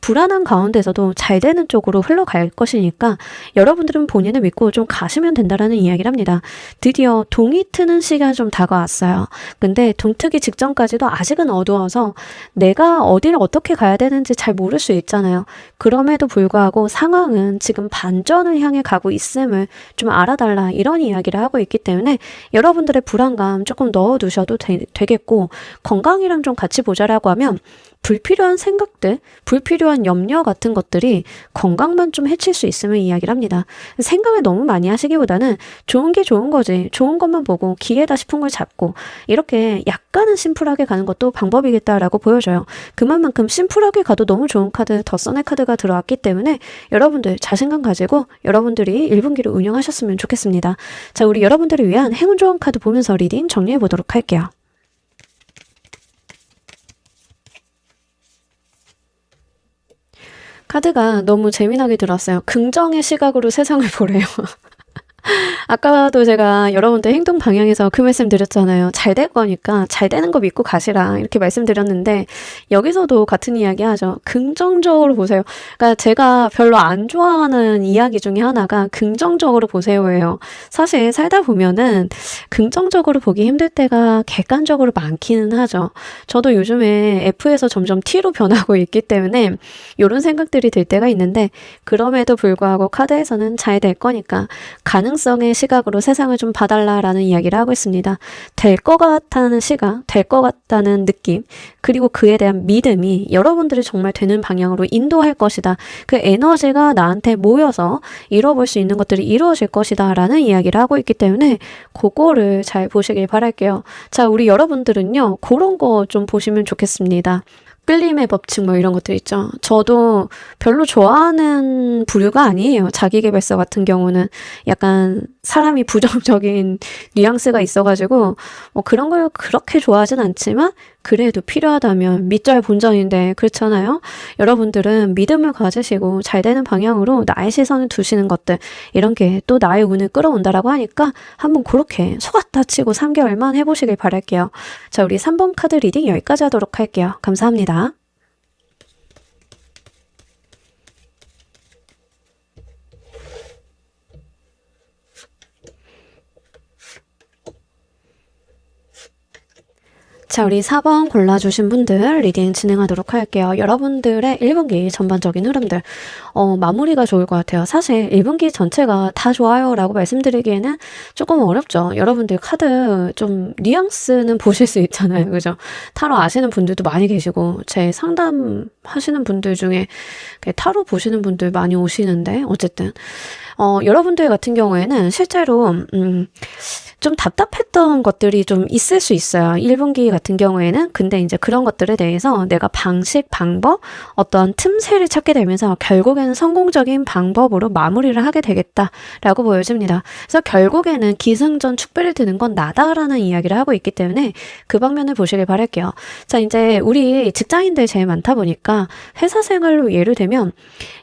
불안한 가운데서도 잘 되는 쪽으로 흘러갈 것이니까 여러분들은 본인을 믿고 좀 가시면 된다라는 이야기를 합니다. 드디어 동이 트는 시간이 좀 다가왔어요. 근데 동 트기 직전까지도 아직은 어두워서 내가 어디를 어떻게 가야 되는지 잘 모를 수 있잖아요. 그럼에도 불구하고 상황은 지금 반전을 향해 가고 있음을 좀 알아달라 이런 이야기를 하고 있기 때문에 여러분들의 불안감 조금 넣어두셔도 되겠고 건강이랑 좀 같이 보자라고 하면 불필요한 생각들, 불필요한 염려 같은 것들이 건강만 좀 해칠 수 있음을 이야기를 합니다. 생각을 너무 많이 하시기보다는 좋은 게 좋은 거지. 좋은 것만 보고 기회다 싶은 걸 잡고 이렇게 약간은 심플하게 가는 것도 방법이겠다라고 보여져요. 그만큼 심플하게 가도 너무 좋은 카드, 더 선의 카드가 들어왔기 때문에 여러분들 자신감 가지고 여러분들이 1분기를 운영하셨으면 좋겠습니다. 자, 우리 여러분들을 위한 행운 좋은 카드 보면서 리딩 정리해 보도록 할게요. 카드가 너무 재미나게 들었어요. 긍정의 시각으로 세상을 보래요. 아까도 제가 여러분들 행동 방향에서 그 말씀 드렸잖아요. 잘 될 거니까 잘 되는 거 믿고 가시라 이렇게 말씀드렸는데 여기서도 같은 이야기 하죠. 긍정적으로 보세요. 그러니까 제가 별로 안 좋아하는 이야기 중에 하나가 긍정적으로 보세요예요. 사실 살다 보면은 긍정적으로 보기 힘들 때가 객관적으로 많기는 하죠. 저도 요즘에 F에서 점점 T로 변하고 있기 때문에 이런 생각들이 들 때가 있는데 그럼에도 불구하고 카드에서는 잘 될 거니까 가능성의 시각으로 세상을 좀 봐달라라는 이야기를 하고 있습니다. 될 것 같다는 시각, 될 것 같다는 느낌, 그리고 그에 대한 믿음이 여러분들이 정말 되는 방향으로 인도할 것이다. 그 에너지가 나한테 모여서 이뤄볼 수 있는 것들이 이루어질 것이다 라는 이야기를 하고 있기 때문에 그거를 잘 보시길 바랄게요. 자, 우리 여러분들은요, 그런 거 좀 보시면 좋겠습니다. 끌림의 법칙 뭐 이런 것들 있죠. 저도 별로 좋아하는 부류가 아니에요. 자기계발서 같은 경우는 약간 사람이 부정적인 뉘앙스가 있어가지고 뭐 그런 걸 그렇게 좋아하진 않지만 그래도 필요하다면 밑잘 본전인데 그렇잖아요. 여러분들은 믿음을 가지시고 잘 되는 방향으로 나의 시선을 두시는 것들 이런 게 또 나의 운을 끌어온다라고 하니까 한번 그렇게 속았다 치고 3개월만 해보시길 바랄게요. 자, 우리 3번 카드 리딩 여기까지 하도록 할게요. 감사합니다. 자, 우리 4번 골라주신 분들 리딩 진행하도록 할게요. 여러분들의 1분기 전반적인 흐름들 마무리가 좋을 것 같아요. 사실 1분기 전체가 다 좋아요 라고 말씀드리기에는 조금 어렵죠. 여러분들 카드 좀 뉘앙스는 보실 수 있잖아요. 그죠? 타로 아시는 분들도 많이 계시고 제 상담 하시는 분들 중에 타로 보시는 분들 많이 오시는데 어쨌든 여러분들 같은 경우에는 실제로 좀 답답했던 것들이 좀 있을 수 있어요. 1분기 같은 경우에는. 근데 이제 그런 것들에 대해서 내가 방식, 방법, 어떤 틈새를 찾게 되면서 결국에는 성공적인 방법으로 마무리를 하게 되겠다라고 보여집니다. 그래서 결국에는 기승전 축배를 드는 건 나다라는 이야기를 하고 있기 때문에 그 방면을 보시길 바랄게요. 자, 이제 우리 직장인들 제일 많다 보니까 회사 생활로 예를 들면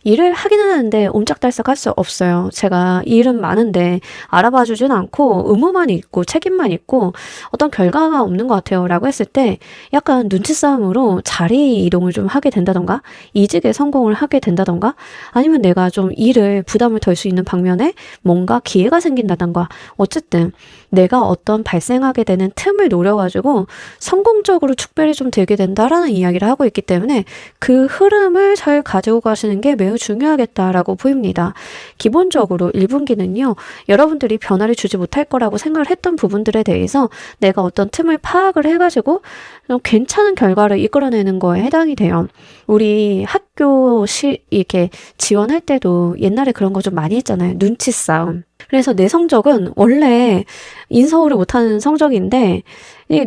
일을 하기는 하는데 옴짝달싹 할 수 없어요. 제가 일은 많은데 알아봐 주진 않고 의무만 있고 책임만 있고 어떤 결과가 없는 것 같아요 라고 했을 때 약간 눈치 싸움으로 자리 이동을 좀 하게 된다던가 이직에 성공을 하게 된다던가 아니면 내가 좀 일을 부담을 덜 수 있는 방면에 뭔가 기회가 생긴다던가 어쨌든 내가 어떤 발생하게 되는 틈을 노려가지고 성공적으로 축배를 좀 들게 된다라는 이야기를 하고 있기 때문에 그 흐름을 잘 가지고 가시는 게 매우 중요하겠다라고 보입니다. 기본적으로 1분기는요. 여러분들이 변화를 주지 못할 거라고 생각을 했던 부분들에 대해서 내가 어떤 틈을 파악을 해가지고 괜찮은 결과를 이끌어내는 거에 해당이 돼요. 우리 학교 이렇게 지원할 때도 옛날에 그런 거 좀 많이 했잖아요. 눈치 싸움. 그래서 내 성적은 원래 인서울을 못하는 성적인데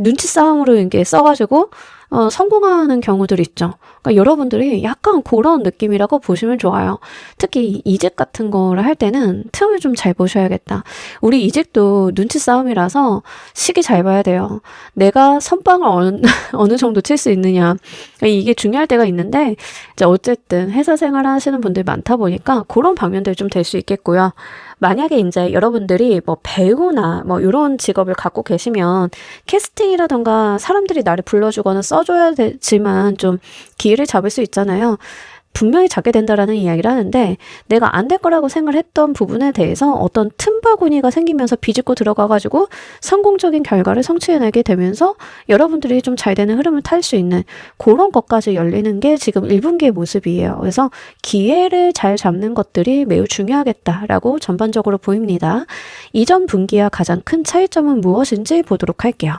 눈치 싸움으로 이렇게 써가지고 성공하는 경우들 있죠. 그러니까 여러분들이 약간 그런 느낌이라고 보시면 좋아요. 특히 이직 같은 거를 할 때는 틈을 좀 잘 보셔야겠다. 우리 이직도 눈치 싸움이라서 시기 잘 봐야 돼요. 내가 선빵을 어느 정도 칠 수 있느냐. 그러니까 이게 중요할 때가 있는데 이제 어쨌든 회사 생활 하시는 분들 많다 보니까 그런 방면들이 좀 될 수 있겠고요. 만약에 이제 여러분들이 뭐 배우나 뭐 이런 직업을 갖고 계시면 캐스팅이라던가 사람들이 나를 불러주거나 써줘야 되지만 좀 기회를 잡을 수 있잖아요. 분명히 잡게 된다라는 이야기를 하는데 내가 안 될 거라고 생각을 했던 부분에 대해서 어떤 틈바구니가 생기면서 비집고 들어가가지고 성공적인 결과를 성취해내게 되면서 여러분들이 좀 잘 되는 흐름을 탈 수 있는 그런 것까지 열리는 게 지금 1분기의 모습이에요. 그래서 기회를 잘 잡는 것들이 매우 중요하겠다라고 전반적으로 보입니다. 이전 분기와 가장 큰 차이점은 무엇인지 보도록 할게요.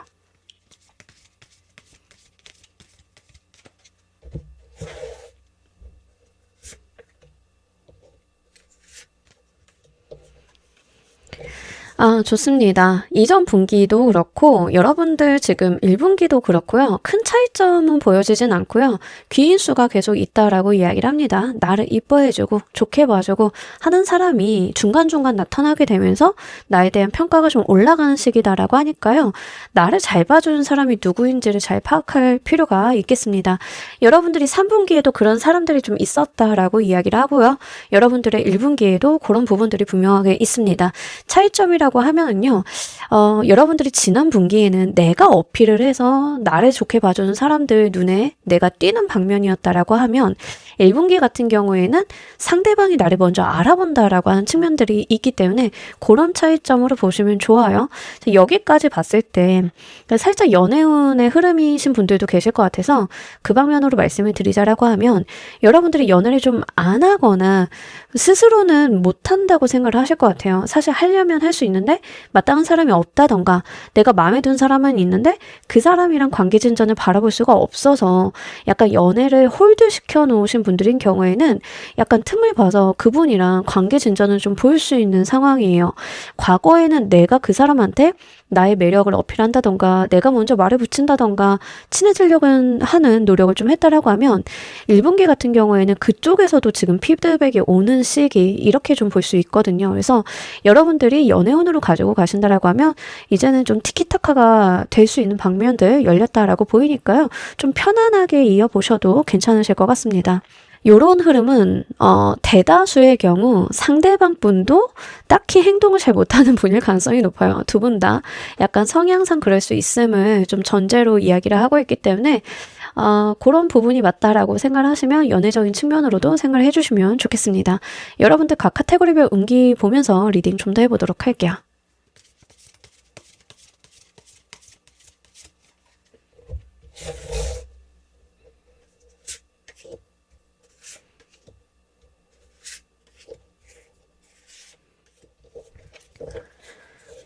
아, 좋습니다. 이전 분기도 그렇고 여러분들 지금 1분기도 그렇고요. 큰 차이점은 보여지진 않고요. 귀인 수가 계속 있다라고 이야기를 합니다. 나를 이뻐해주고 좋게 봐주고 하는 사람이 중간중간 나타나게 되면서 나에 대한 평가가 좀 올라가는 시기다라고 하니까요. 나를 잘 봐주는 사람이 누구인지를 잘 파악할 필요가 있겠습니다. 여러분들이 3분기에도 그런 사람들이 좀 있었다라고 이야기를 하고요. 여러분들의 1분기에도 그런 부분들이 분명하게 있습니다. 차이점이라고 하면은요, 여러분들이 지난 분기에는 내가 어필을 해서 나를 좋게 봐주는 사람들 눈에 내가 띄는 방면이었다라고 하면 1분기 같은 경우에는 상대방이 나를 먼저 알아본다라고 하는 측면들이 있기 때문에 그런 차이점으로 보시면 좋아요. 여기까지 봤을 때 살짝 연애운의 흐름이신 분들도 계실 것 같아서 그 방면으로 말씀을 드리자라고 하면 여러분들이 연애를 좀 안 하거나 스스로는 못한다고 생각을 하실 것 같아요. 사실 하려면 할 수 있는데 마땅한 사람이 없다던가 내가 마음에 든 사람은 있는데 그 사람이랑 관계 진전을 바라볼 수가 없어서 약간 연애를 홀드시켜 놓으신 분들인 경우에는 약간 틈을 봐서 그분이랑 관계 진전을 좀 볼 수 있는 상황이에요. 과거에는 내가 그 사람한테 나의 매력을 어필한다던가 내가 먼저 말을 붙인다던가 친해지려고 하는 노력을 좀 했다라고 하면 1분기 같은 경우에는 그쪽에서도 지금 피드백이 오는 시기 이렇게 좀 볼 수 있거든요. 그래서 여러분들이 연애운으로 가지고 가신다라고 하면 이제는 좀 티키타카가 될 수 있는 방면들 열렸다라고 보이니까요. 좀 편안하게 이어보셔도 괜찮으실 것 같습니다. 요런 흐름은 대다수의 경우 상대방 분도 딱히 행동을 잘 못하는 분일 가능성이 높아요. 두 분 다 약간 성향상 그럴 수 있음을 좀 전제로 이야기를 하고 있기 때문에 그런 부분이 맞다라고 생각을 하시면 연애적인 측면으로도 생각을 해주시면 좋겠습니다. 여러분들 각 카테고리별 운기 보면서 리딩 좀 더 해보도록 할게요.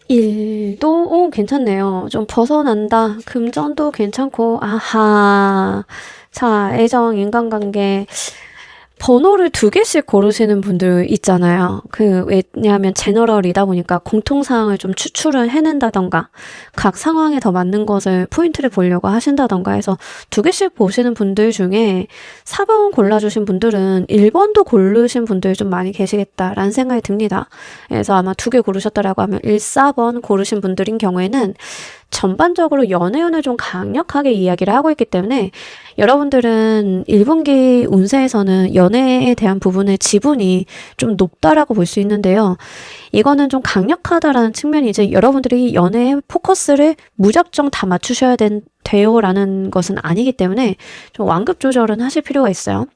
일도 괜찮네요. 좀 벗어난다. 금전도 괜찮고 아하. 자, 애정, 인간관계 번호를 2개씩 고르시는 분들 있잖아요. 왜냐하면 제너럴이다 보니까 공통사항을 좀 추출을 해낸다던가 각 상황에 더 맞는 것을 포인트를 보려고 하신다던가 해서 2개씩 보시는 분들 중에 4번 골라주신 분들은 1번도 고르신 분들 좀 많이 계시겠다라는 생각이 듭니다. 그래서 아마 2개 고르셨다라고 하면 1, 4번 고르신 분들인 경우에는 전반적으로 연애운을 좀 강력하게 이야기를 하고 있기 때문에 여러분들은 1분기 운세에서는 연애에 대한 부분의 지분이 좀 높다라고 볼 수 있는데요. 이거는 좀 강력하다라는 측면이 이제 여러분들이 연애에 포커스를 무작정 다 맞추셔야 돼요라는 것은 아니기 때문에 좀 완급 조절은 하실 필요가 있어요.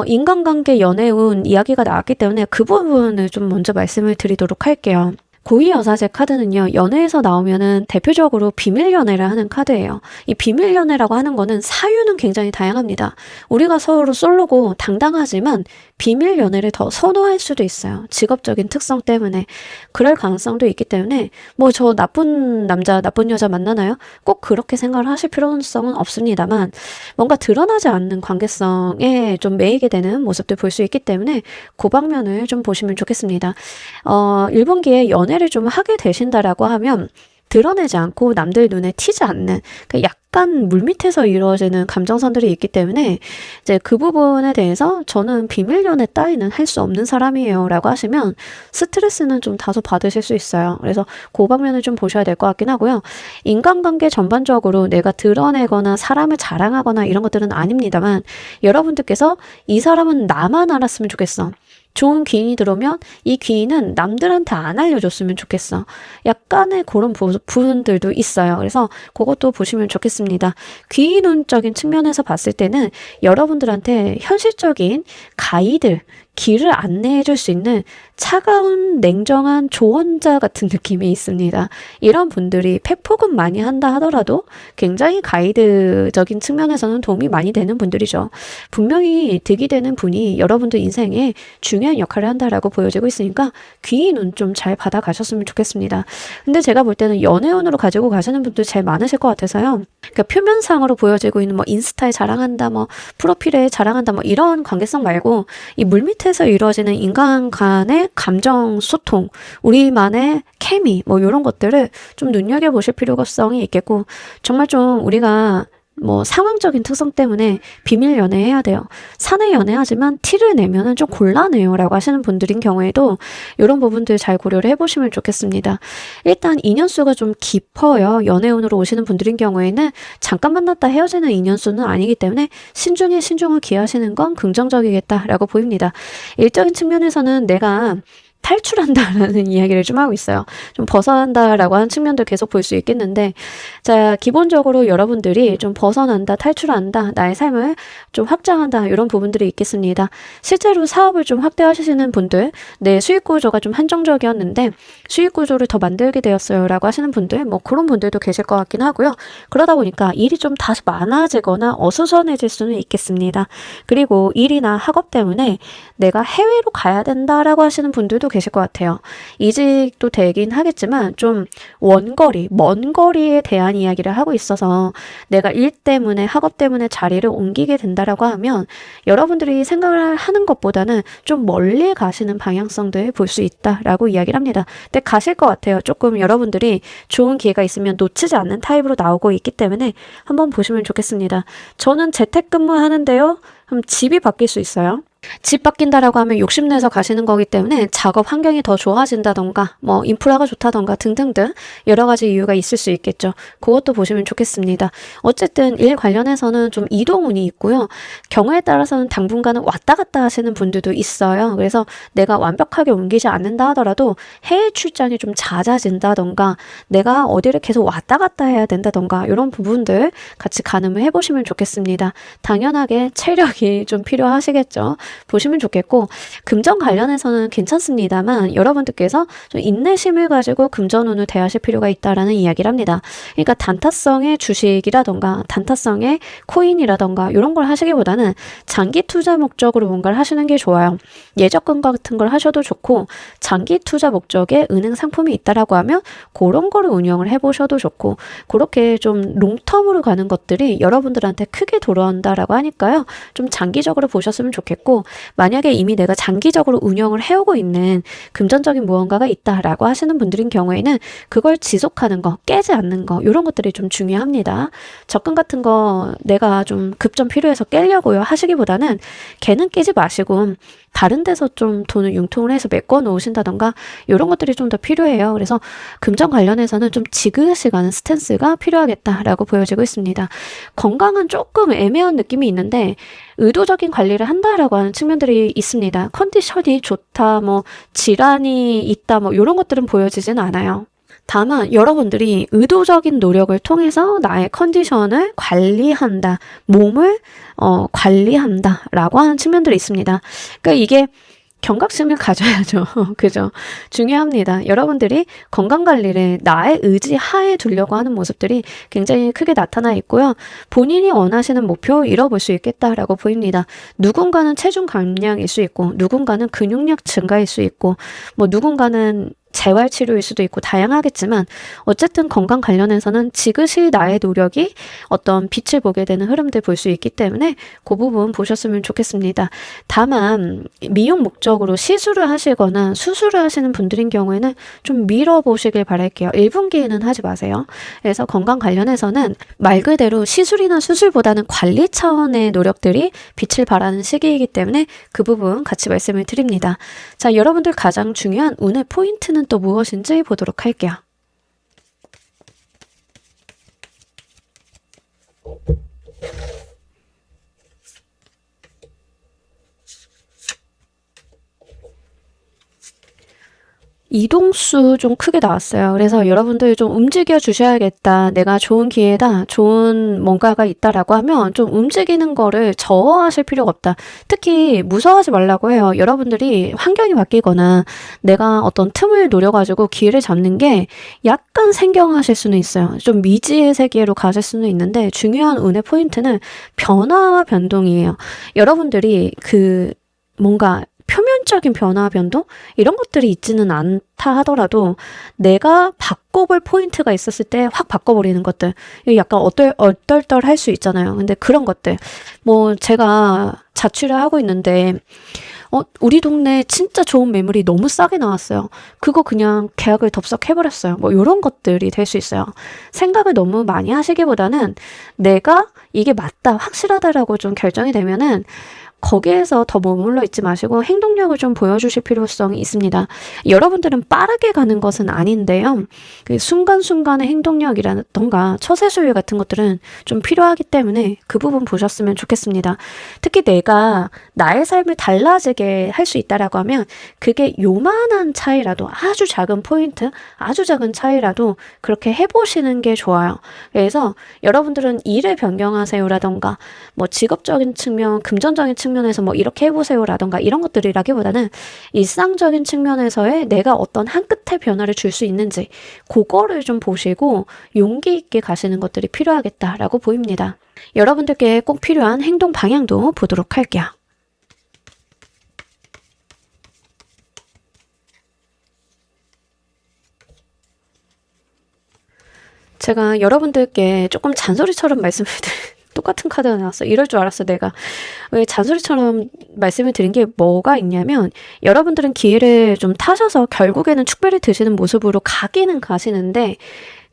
인간관계 연애운 이야기가 나왔기 때문에 그 부분을 좀 먼저 말씀을 드리도록 할게요. 고위여사제 카드는요, 연애에서 나오면은 대표적으로 비밀 연애를 하는 카드예요. 이 비밀 연애라고 하는 거는 사유는 굉장히 다양합니다. 우리가 서로 솔로고 당당하지만 비밀 연애를 더 선호할 수도 있어요. 직업적인 특성 때문에. 그럴 가능성도 있기 때문에 뭐 저 나쁜 남자, 나쁜 여자 만나나요? 꼭 그렇게 생각을 하실 필요성은 없습니다만 뭔가 드러나지 않는 관계성에 좀 매이게 되는 모습들 볼 수 있기 때문에 그 방면을 좀 보시면 좋겠습니다. 1분기에 연애를 좀 하게 되신다라고 하면 드러내지 않고 남들 눈에 튀지 않는 약간 물밑에서 이루어지는 감정선들이 있기 때문에 이제 그 부분에 대해서 저는 비밀 연애 따위는 할 수 없는 사람이에요 라고 하시면 스트레스는 좀 다소 받으실 수 있어요. 그래서 그 방면을 좀 보셔야 될 것 같긴 하고요. 인간관계 전반적으로 내가 드러내거나 사람을 자랑하거나 이런 것들은 아닙니다만 여러분들께서 이 사람은 나만 알았으면 좋겠어. 좋은 귀인이 들어오면 이 귀인은 남들한테 안 알려줬으면 좋겠어. 약간의 그런 부분들도 있어요. 그래서 그것도 보시면 좋겠습니다. 귀인운적인 측면에서 봤을 때는 여러분들한테 현실적인 가이드, 길을 안내해 줄 수 있는 차가운 냉정한 조언자 같은 느낌이 있습니다. 이런 분들이 팩폭은 많이 한다 하더라도 굉장히 가이드적인 측면에서는 도움이 많이 되는 분들이죠. 분명히 득이 되는 분이 여러분들 인생에 중요한 역할을 한다라고 보여지고 있으니까 귀인운 좀 잘 받아가셨으면 좋겠습니다. 근데 제가 볼 때는 연애운으로 가지고 가시는 분들 제일 많으실 것 같아서요. 그러니까 표면상으로 보여지고 있는 뭐 인스타에 자랑한다, 뭐 프로필에 자랑한다, 뭐 이런 관계성 말고 이 물밑에서 이루어지는 인간 간의 감정 소통, 우리만의 케미, 뭐 이런 것들을 좀 눈여겨보실 필요성이 있겠고, 정말 좀 우리가 뭐 상황적인 특성 때문에 비밀 연애해야 돼요. 사내 연애하지만 티를 내면은 좀 곤란해요 라고 하시는 분들인 경우에도 이런 부분들 잘 고려를 해보시면 좋겠습니다. 일단 인연수가 좀 깊어요. 연애운으로 오시는 분들인 경우에는 잠깐 만났다 헤어지는 인연수는 아니기 때문에 신중에 신중을 기하시는 건 긍정적이겠다라고 보입니다. 일적인 측면에서는 내가 탈출한다라는 이야기를 좀 하고 있어요. 좀 벗어난다라고 하는 측면도 계속 볼 수 있겠는데, 자, 기본적으로 여러분들이 좀 벗어난다, 탈출한다, 나의 삶을 좀 확장한다, 이런 부분들이 있겠습니다. 실제로 사업을 좀 확대하시는 분들, 내 수익 구조가 좀 한정적이었는데 수익 구조를 더 만들게 되었어요 라고 하시는 분들, 뭐 그런 분들도 계실 것 같긴 하고요. 그러다 보니까 일이 좀 다시 많아지거나 어수선해질 수는 있겠습니다. 그리고 일이나 학업 때문에 내가 해외로 가야 된다라고 하시는 분들도 계실 것 같아요. 이직도 되긴 하겠지만 좀 원거리, 먼 거리에 대한 이야기를 하고 있어서 내가 일 때문에, 학업 때문에 자리를 옮기게 된다라고 하면 여러분들이 생각을 하는 것보다는 좀 멀리 가시는 방향성들 볼 수 있다라고 이야기를 합니다. 근데 가실 것 같아요. 조금 여러분들이 좋은 기회가 있으면 놓치지 않는 타입으로 나오고 있기 때문에 한번 보시면 좋겠습니다. 저는 재택근무 하는데요. 그럼 집이 바뀔 수 있어요. 집 바뀐다라고 하면 욕심내서 가시는 거기 때문에 작업 환경이 더 좋아진다던가 뭐 인프라가 좋다던가 등등등 여러 가지 이유가 있을 수 있겠죠. 그것도 보시면 좋겠습니다. 어쨌든 일 관련해서는 좀 이동운이 있고요. 경우에 따라서는 당분간은 왔다 갔다 하시는 분들도 있어요. 그래서 내가 완벽하게 옮기지 않는다 하더라도 해외 출장이 좀 잦아진다던가 내가 어디를 계속 왔다 갔다 해야 된다던가 이런 부분들 같이 가늠을 해보시면 좋겠습니다. 당연하게 체력이 좀 필요하시겠죠. 보시면 좋겠고, 금전 관련해서는 괜찮습니다만 여러분들께서 좀 인내심을 가지고 금전운을 대하실 필요가 있다라는 이야기를 합니다. 그러니까 단타성의 주식이라던가 단타성의 코인이라던가 이런 걸 하시기보다는 장기 투자 목적으로 뭔가를 하시는 게 좋아요. 예적금 같은 걸 하셔도 좋고, 장기 투자 목적의 은행 상품이 있다라고 하면 그런 거를 운영을 해보셔도 좋고, 그렇게 좀 롱텀으로 가는 것들이 여러분들한테 크게 돌아온다라고 하니까요. 좀 장기적으로 보셨으면 좋겠고, 만약에 이미 내가 장기적으로 운영을 해오고 있는 금전적인 무언가가 있다라고 하시는 분들인 경우에는 그걸 지속하는 거, 깨지 않는 거 이런 것들이 좀 중요합니다. 적금 같은 거 내가 좀 급전 필요해서 깨려고요 하시기보다는 걔는 깨지 마시고 다른 데서 좀 돈을 융통을 해서 메꿔 놓으신다던가 이런 것들이 좀 더 필요해요. 그래서 금전 관련해서는 좀 지그시 가는 스탠스가 필요하겠다라고 보여지고 있습니다. 건강은 조금 애매한 느낌이 있는데 의도적인 관리를 한다라고 하는 측면들이 있습니다. 컨디션이 좋다, 뭐 질환이 있다, 뭐 이런 것들은 보여지진 않아요. 다만 여러분들이 의도적인 노력을 통해서 나의 컨디션을 관리한다, 몸을 관리한다 라고 하는 측면들이 있습니다. 그러니까 이게 경각심을 가져야죠. 그죠? 중요합니다. 여러분들이 건강관리를 나의 의지 하에 두려고 하는 모습들이 굉장히 크게 나타나 있고요. 본인이 원하시는 목표 이뤄볼 수 있겠다라고 보입니다. 누군가는 체중 감량일 수 있고, 누군가는 근육력 증가일 수 있고, 뭐 누군가는 재활치료일 수도 있고 다양하겠지만 어쨌든 건강 관련해서는 지그시 나의 노력이 어떤 빛을 보게 되는 흐름들 볼 수 있기 때문에 그 부분 보셨으면 좋겠습니다. 다만 미용 목적으로 시술을 하시거나 수술을 하시는 분들인 경우에는 좀 미뤄보시길 바랄게요. 1분기에는 하지 마세요. 그래서 건강 관련해서는 말 그대로 시술이나 수술보다는 관리 차원의 노력들이 빛을 발하는 시기이기 때문에 그 부분 같이 말씀을 드립니다. 자, 여러분들 가장 중요한 운의 포인트는 또 무엇인지 보도록 할게요. 이동수 좀 크게 나왔어요. 그래서 여러분들 좀 움직여 주셔야겠다. 내가 좋은 기회다. 좋은 뭔가가 있다라고 하면 좀 움직이는 거를 저하실 필요가 없다. 특히 무서워하지 말라고 해요. 여러분들이 환경이 바뀌거나 내가 어떤 틈을 노려가지고 기회를 잡는 게 약간 생경하실 수는 있어요. 좀 미지의 세계로 가실 수는 있는데 중요한 운의 포인트는 변화와 변동이에요. 여러분들이 뭔가 표면적인 변화, 변동? 이런 것들이 있지는 않다 하더라도 내가 바꿔볼 포인트가 있었을 때 확 바꿔버리는 것들. 약간 얼떨떨 할 수 있잖아요. 근데 그런 것들. 뭐 제가 자취를 하고 있는데 우리 동네 진짜 좋은 매물이 너무 싸게 나왔어요. 그거 그냥 계약을 덥석해버렸어요. 뭐 이런 것들이 될 수 있어요. 생각을 너무 많이 하시기보다는 내가 이게 맞다, 확실하다라고 좀 결정이 되면은 거기에서 더 머물러 있지 마시고 행동력을 좀 보여주실 필요성이 있습니다. 여러분들은 빠르게 가는 것은 아닌데요. 그 순간순간의 행동력이라던가 처세술리 같은 것들은 좀 필요하기 때문에 그 부분 보셨으면 좋겠습니다. 특히 내가 나의 삶을 달라지게 할 수 있다라고 하면 그게 요만한 차이라도 아주 작은 포인트, 아주 작은 차이라도 그렇게 해보시는 게 좋아요. 그래서 여러분들은 일을 변경하세요라던가 뭐 직업적인 측면, 금전적인 측면에서 뭐 이렇게 해보세요라던가 이런 것들이라기보다는 일상적인 측면에서의 내가 어떤 한 끗의 변화를 줄 수 있는지 그거를 좀 보시고 용기 있게 가시는 것들이 필요하겠다라고 보입니다. 여러분들께 꼭 필요한 행동 방향도 보도록 할게요. 제가 여러분들께 조금 잔소리처럼 말씀을 똑같은 카드가 나왔어. 이럴 줄 알았어, 내가. 왜 잔소리처럼 말씀을 드린 게 뭐가 있냐면, 여러분들은 기회를 좀 타셔서 결국에는 축배를 드시는 모습으로 가기는 가시는데,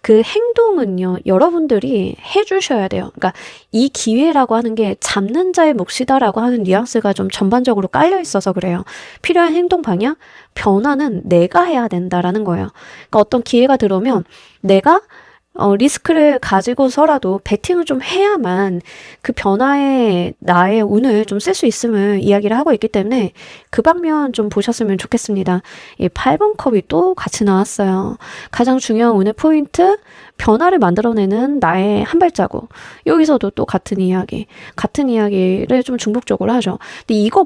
그 행동은요, 여러분들이 해주셔야 돼요. 그러니까 이 기회라고 하는 게 잡는 자의 몫이다라고 하는 뉘앙스가 좀 전반적으로 깔려 있어서 그래요. 필요한 행동 방향, 변화는 내가 해야 된다라는 거예요. 그러니까 어떤 기회가 들어오면 내가 리스크를 가지고서라도 베팅을 좀 해야만 그 변화에 나의 운을 좀 쓸 수 있음을 이야기를 하고 있기 때문에 그 방면 좀 보셨으면 좋겠습니다. 이 8번 컵이 또 같이 나왔어요. 가장 중요한 운의 포인트, 변화를 만들어내는 나의 한 발자국. 여기서도 또 같은 이야기를 좀 중복적으로 하죠. 근데 이거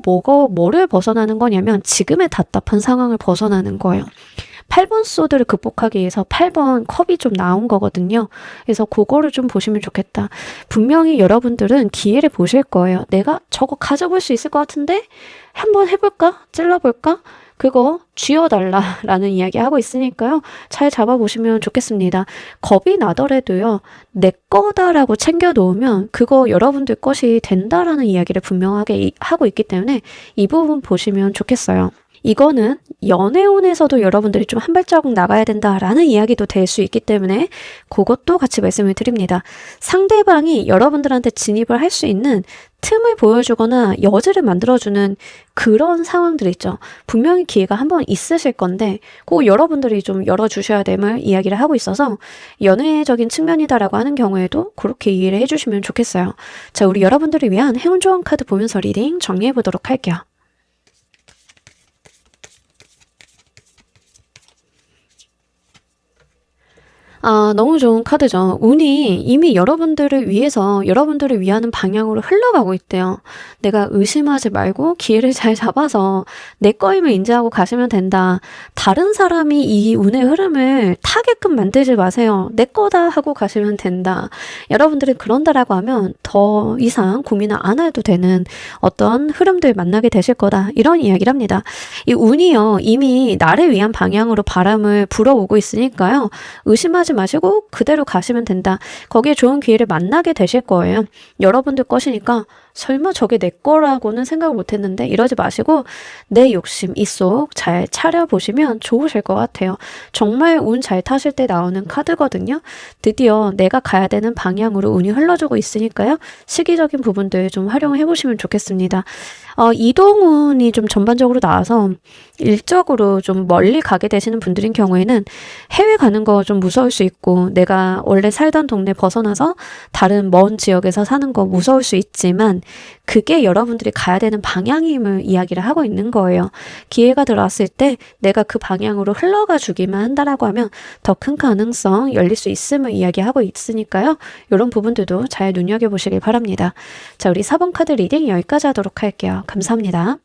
뭐를 벗어나는 거냐면 지금의 답답한 상황을 벗어나는 거예요. 8번 소드를 극복하기 위해서 8번 컵이 좀 나온 거거든요. 그래서 그거를 좀 보시면 좋겠다. 분명히 여러분들은 기회를 보실 거예요. 내가 저거 가져볼 수 있을 것 같은데? 한번 해볼까? 찔러볼까? 그거 쥐어달라라는 이야기 하고 있으니까요. 잘 잡아보시면 좋겠습니다. 겁이 나더라도요. 내 거다라고 챙겨놓으면 그거 여러분들 것이 된다라는 이야기를 분명하게 하고 있기 때문에 이 부분 보시면 좋겠어요. 이거는 연애운에서도 여러분들이 좀 한 발자국 나가야 된다라는 이야기도 될 수 있기 때문에 그것도 같이 말씀을 드립니다. 상대방이 여러분들한테 진입을 할 수 있는 틈을 보여주거나 여지를 만들어주는 그런 상황들 있죠. 분명히 기회가 한번 있으실 건데 꼭 여러분들이 좀 열어주셔야 됨을 이야기를 하고 있어서 연애적인 측면이다라고 하는 경우에도 그렇게 이해를 해주시면 좋겠어요. 자, 우리 여러분들을 위한 행운 조언 카드 보면서 리딩 정리해 보도록 할게요. 너무 좋은 카드죠. 운이 이미 여러분들을 위해서 여러분들을 위하는 방향으로 흘러가고 있대요. 내가 의심하지 말고 기회를 잘 잡아서 내 거임을 인지하고 가시면 된다. 다른 사람이 이 운의 흐름을 타게끔 만들지 마세요. 내 거다 하고 가시면 된다. 여러분들이 그런다라고 하면 더 이상 고민을 안 해도 되는 어떤 흐름들 만나게 되실 거다. 이런 이야기를 합니다. 이 운이요. 이미 나를 위한 방향으로 바람을 불어오고 있으니까요. 의심하지 마시고 그대로 가시면 된다. 거기에 좋은 기회를 만나게 되실 거예요. 여러분들 것이니까 설마 저게 내 거라고는 생각을 못했는데 이러지 마시고 내 욕심 이 속 잘 차려보시면 좋으실 것 같아요. 정말 운 잘 타실 때 나오는 카드거든요. 드디어 내가 가야 되는 방향으로 운이 흘러주고 있으니까요. 시기적인 부분들 좀 활용해 보시면 좋겠습니다. 이동운이 좀 전반적으로 나와서 일적으로 좀 멀리 가게 되시는 분들인 경우에는 해외 가는 거 좀 무서울 수 있고 내가 원래 살던 동네 벗어나서 다른 먼 지역에서 사는 거 무서울 수 있지만 그게 여러분들이 가야 되는 방향임을 이야기를 하고 있는 거예요. 기회가 들어왔을 때 내가 그 방향으로 흘러가 주기만 한다라고 하면 더 큰 가능성 열릴 수 있음을 이야기하고 있으니까요. 이런 부분들도 잘 눈여겨보시길 바랍니다. 자, 우리 4번 카드 리딩 여기까지 하도록 할게요. 감사합니다.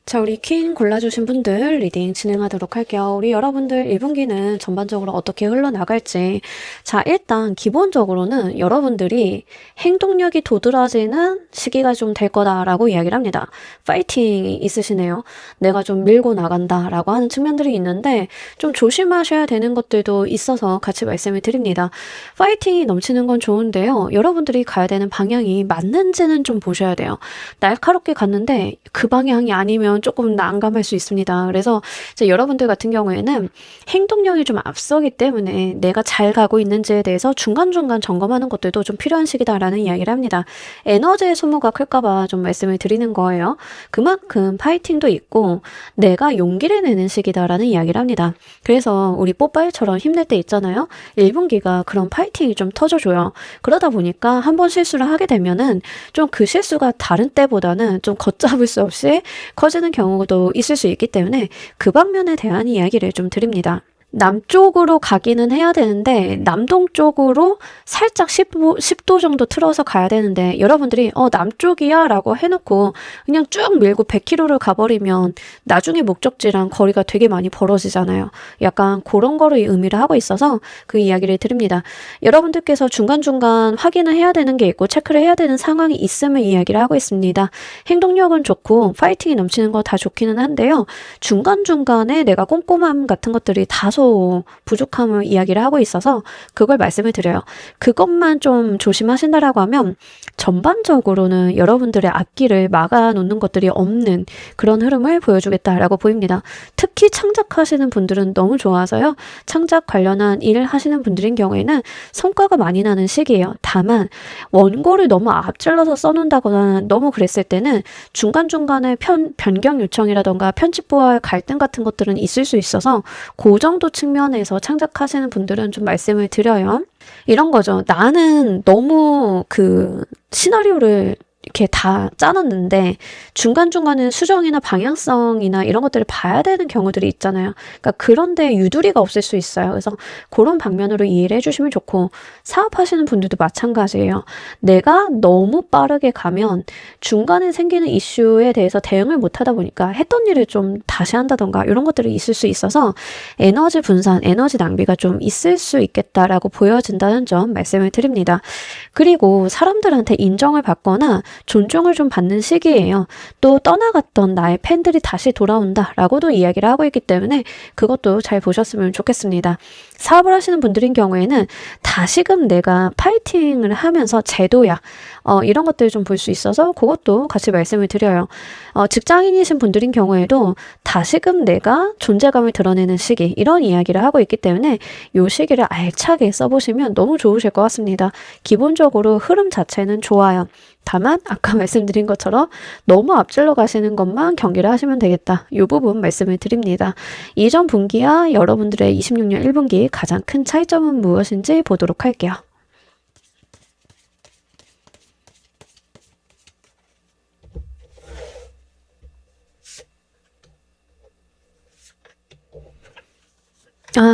자, 우리 퀸 골라주신 분들 리딩 진행하도록 할게요. 우리 여러분들 1분기는 전반적으로 어떻게 흘러나갈지. 자, 일단 기본적으로는 여러분들이 행동력이 도드라지는 시기가 좀 될 거다라고 이야기를 합니다. 파이팅이 있으시네요. 내가 좀 밀고 나간다라고 하는 측면들이 있는데 좀 조심하셔야 되는 것들도 있어서 같이 말씀을 드립니다. 파이팅이 넘치는 건 좋은데요. 여러분들이 가야 되는 방향이 맞는지는 좀 보셔야 돼요. 날카롭게 갔는데 그 방향이 아니면 조금 난감할 수 있습니다. 그래서 이제 여러분들 같은 경우에는 행동력이 좀 앞서기 때문에 내가 잘 가고 있는지에 대해서 중간중간 점검하는 것들도 좀 필요한 시기다라는 이야기를 합니다. 에너지의 소모가 클까봐 좀 말씀을 드리는 거예요. 그만큼 파이팅도 있고 내가 용기를 내는 시기다라는 이야기를 합니다. 그래서 우리 뽀빠이처럼 힘낼 때 있잖아요. 1분기가 그런 파이팅이 좀 터져줘요. 그러다 보니까 한 번 실수를 하게 되면은 좀 그 실수가 다른 때보다는 좀 걷잡을 수 없이 커지는 경우도 있을 수 있기 때문에 그 방면에 대한 이야기를 좀 드립니다. 남쪽으로 가기는 해야 되는데 남동쪽으로 살짝 10도 정도 틀어서 가야 되는데 여러분들이 남쪽이야 라고 해놓고 그냥 쭉 밀고 100km를 가버리면 나중에 목적지랑 거리가 되게 많이 벌어지잖아요. 약간 그런 거를 의미를 하고 있어서 그 이야기를 드립니다. 여러분들께서 중간중간 확인을 해야 되는 게 있고 체크를 해야 되는 상황이 있음을 이야기를 하고 있습니다. 행동력은 좋고 파이팅이 넘치는 거 다 좋기는 한데요. 중간중간에 내가 꼼꼼함 같은 것들이 다소 부족함을 이야기를 하고 있어서 그걸 말씀을 드려요. 그것만 좀 조심하신다라고 하면 전반적으로는 여러분들의 앞길을 막아놓는 것들이 없는 그런 흐름을 보여주겠다라고 보입니다. 특히 창작하시는 분들은 너무 좋아서요. 창작 관련한 일 하시는 분들인 경우에는 성과가 많이 나는 시기예요. 다만 원고를 너무 앞질러서 써놓는다거나 너무 그랬을 때는 중간중간에 변경 요청이라던가 편집부와의 갈등 같은 것들은 있을 수 있어서 그 정도 측면에서 창작하시는 분들은 좀 말씀을 드려요. 이런 거죠. 나는 너무 그 시나리오를 이렇게 다 짜놨는데 중간중간에 수정이나 방향성이나 이런 것들을 봐야 되는 경우들이 있잖아요. 그러니까 그런데 유두리가 없을 수 있어요. 그래서 그런 방면으로 이해를 해주시면 좋고 사업하시는 분들도 마찬가지예요. 내가 너무 빠르게 가면 중간에 생기는 이슈에 대해서 대응을 못하다 보니까 했던 일을 좀 다시 한다던가 이런 것들이 있을 수 있어서 에너지 분산, 에너지 낭비가 좀 있을 수 있겠다라고 보여진다는 점 말씀을 드립니다. 그리고 사람들한테 인정을 받거나 존중을 좀 받는 시기예요. 또 떠나갔던 나의 팬들이 다시 돌아온다라고도 이야기를 하고 있기 때문에 그것도 잘 보셨으면 좋겠습니다. 사업을 하시는 분들인 경우에는 다시금 내가 파이팅을 하면서 제도야 이런 것들을 좀 볼 수 있어서 그것도 같이 말씀을 드려요. 직장인이신 분들인 경우에도 다시금 내가 존재감을 드러내는 시기 이런 이야기를 하고 있기 때문에 이 시기를 알차게 써보시면 너무 좋으실 것 같습니다. 기본적으로 흐름 자체는 좋아요. 다만 아까 말씀드린 것처럼 너무 앞질러 가시는 것만 경계를 하시면 되겠다. 이 부분 말씀을 드립니다. 이전 분기와 여러분들의 26년 1분기 가장 큰 차이점은 무엇인지 보도록 할게요.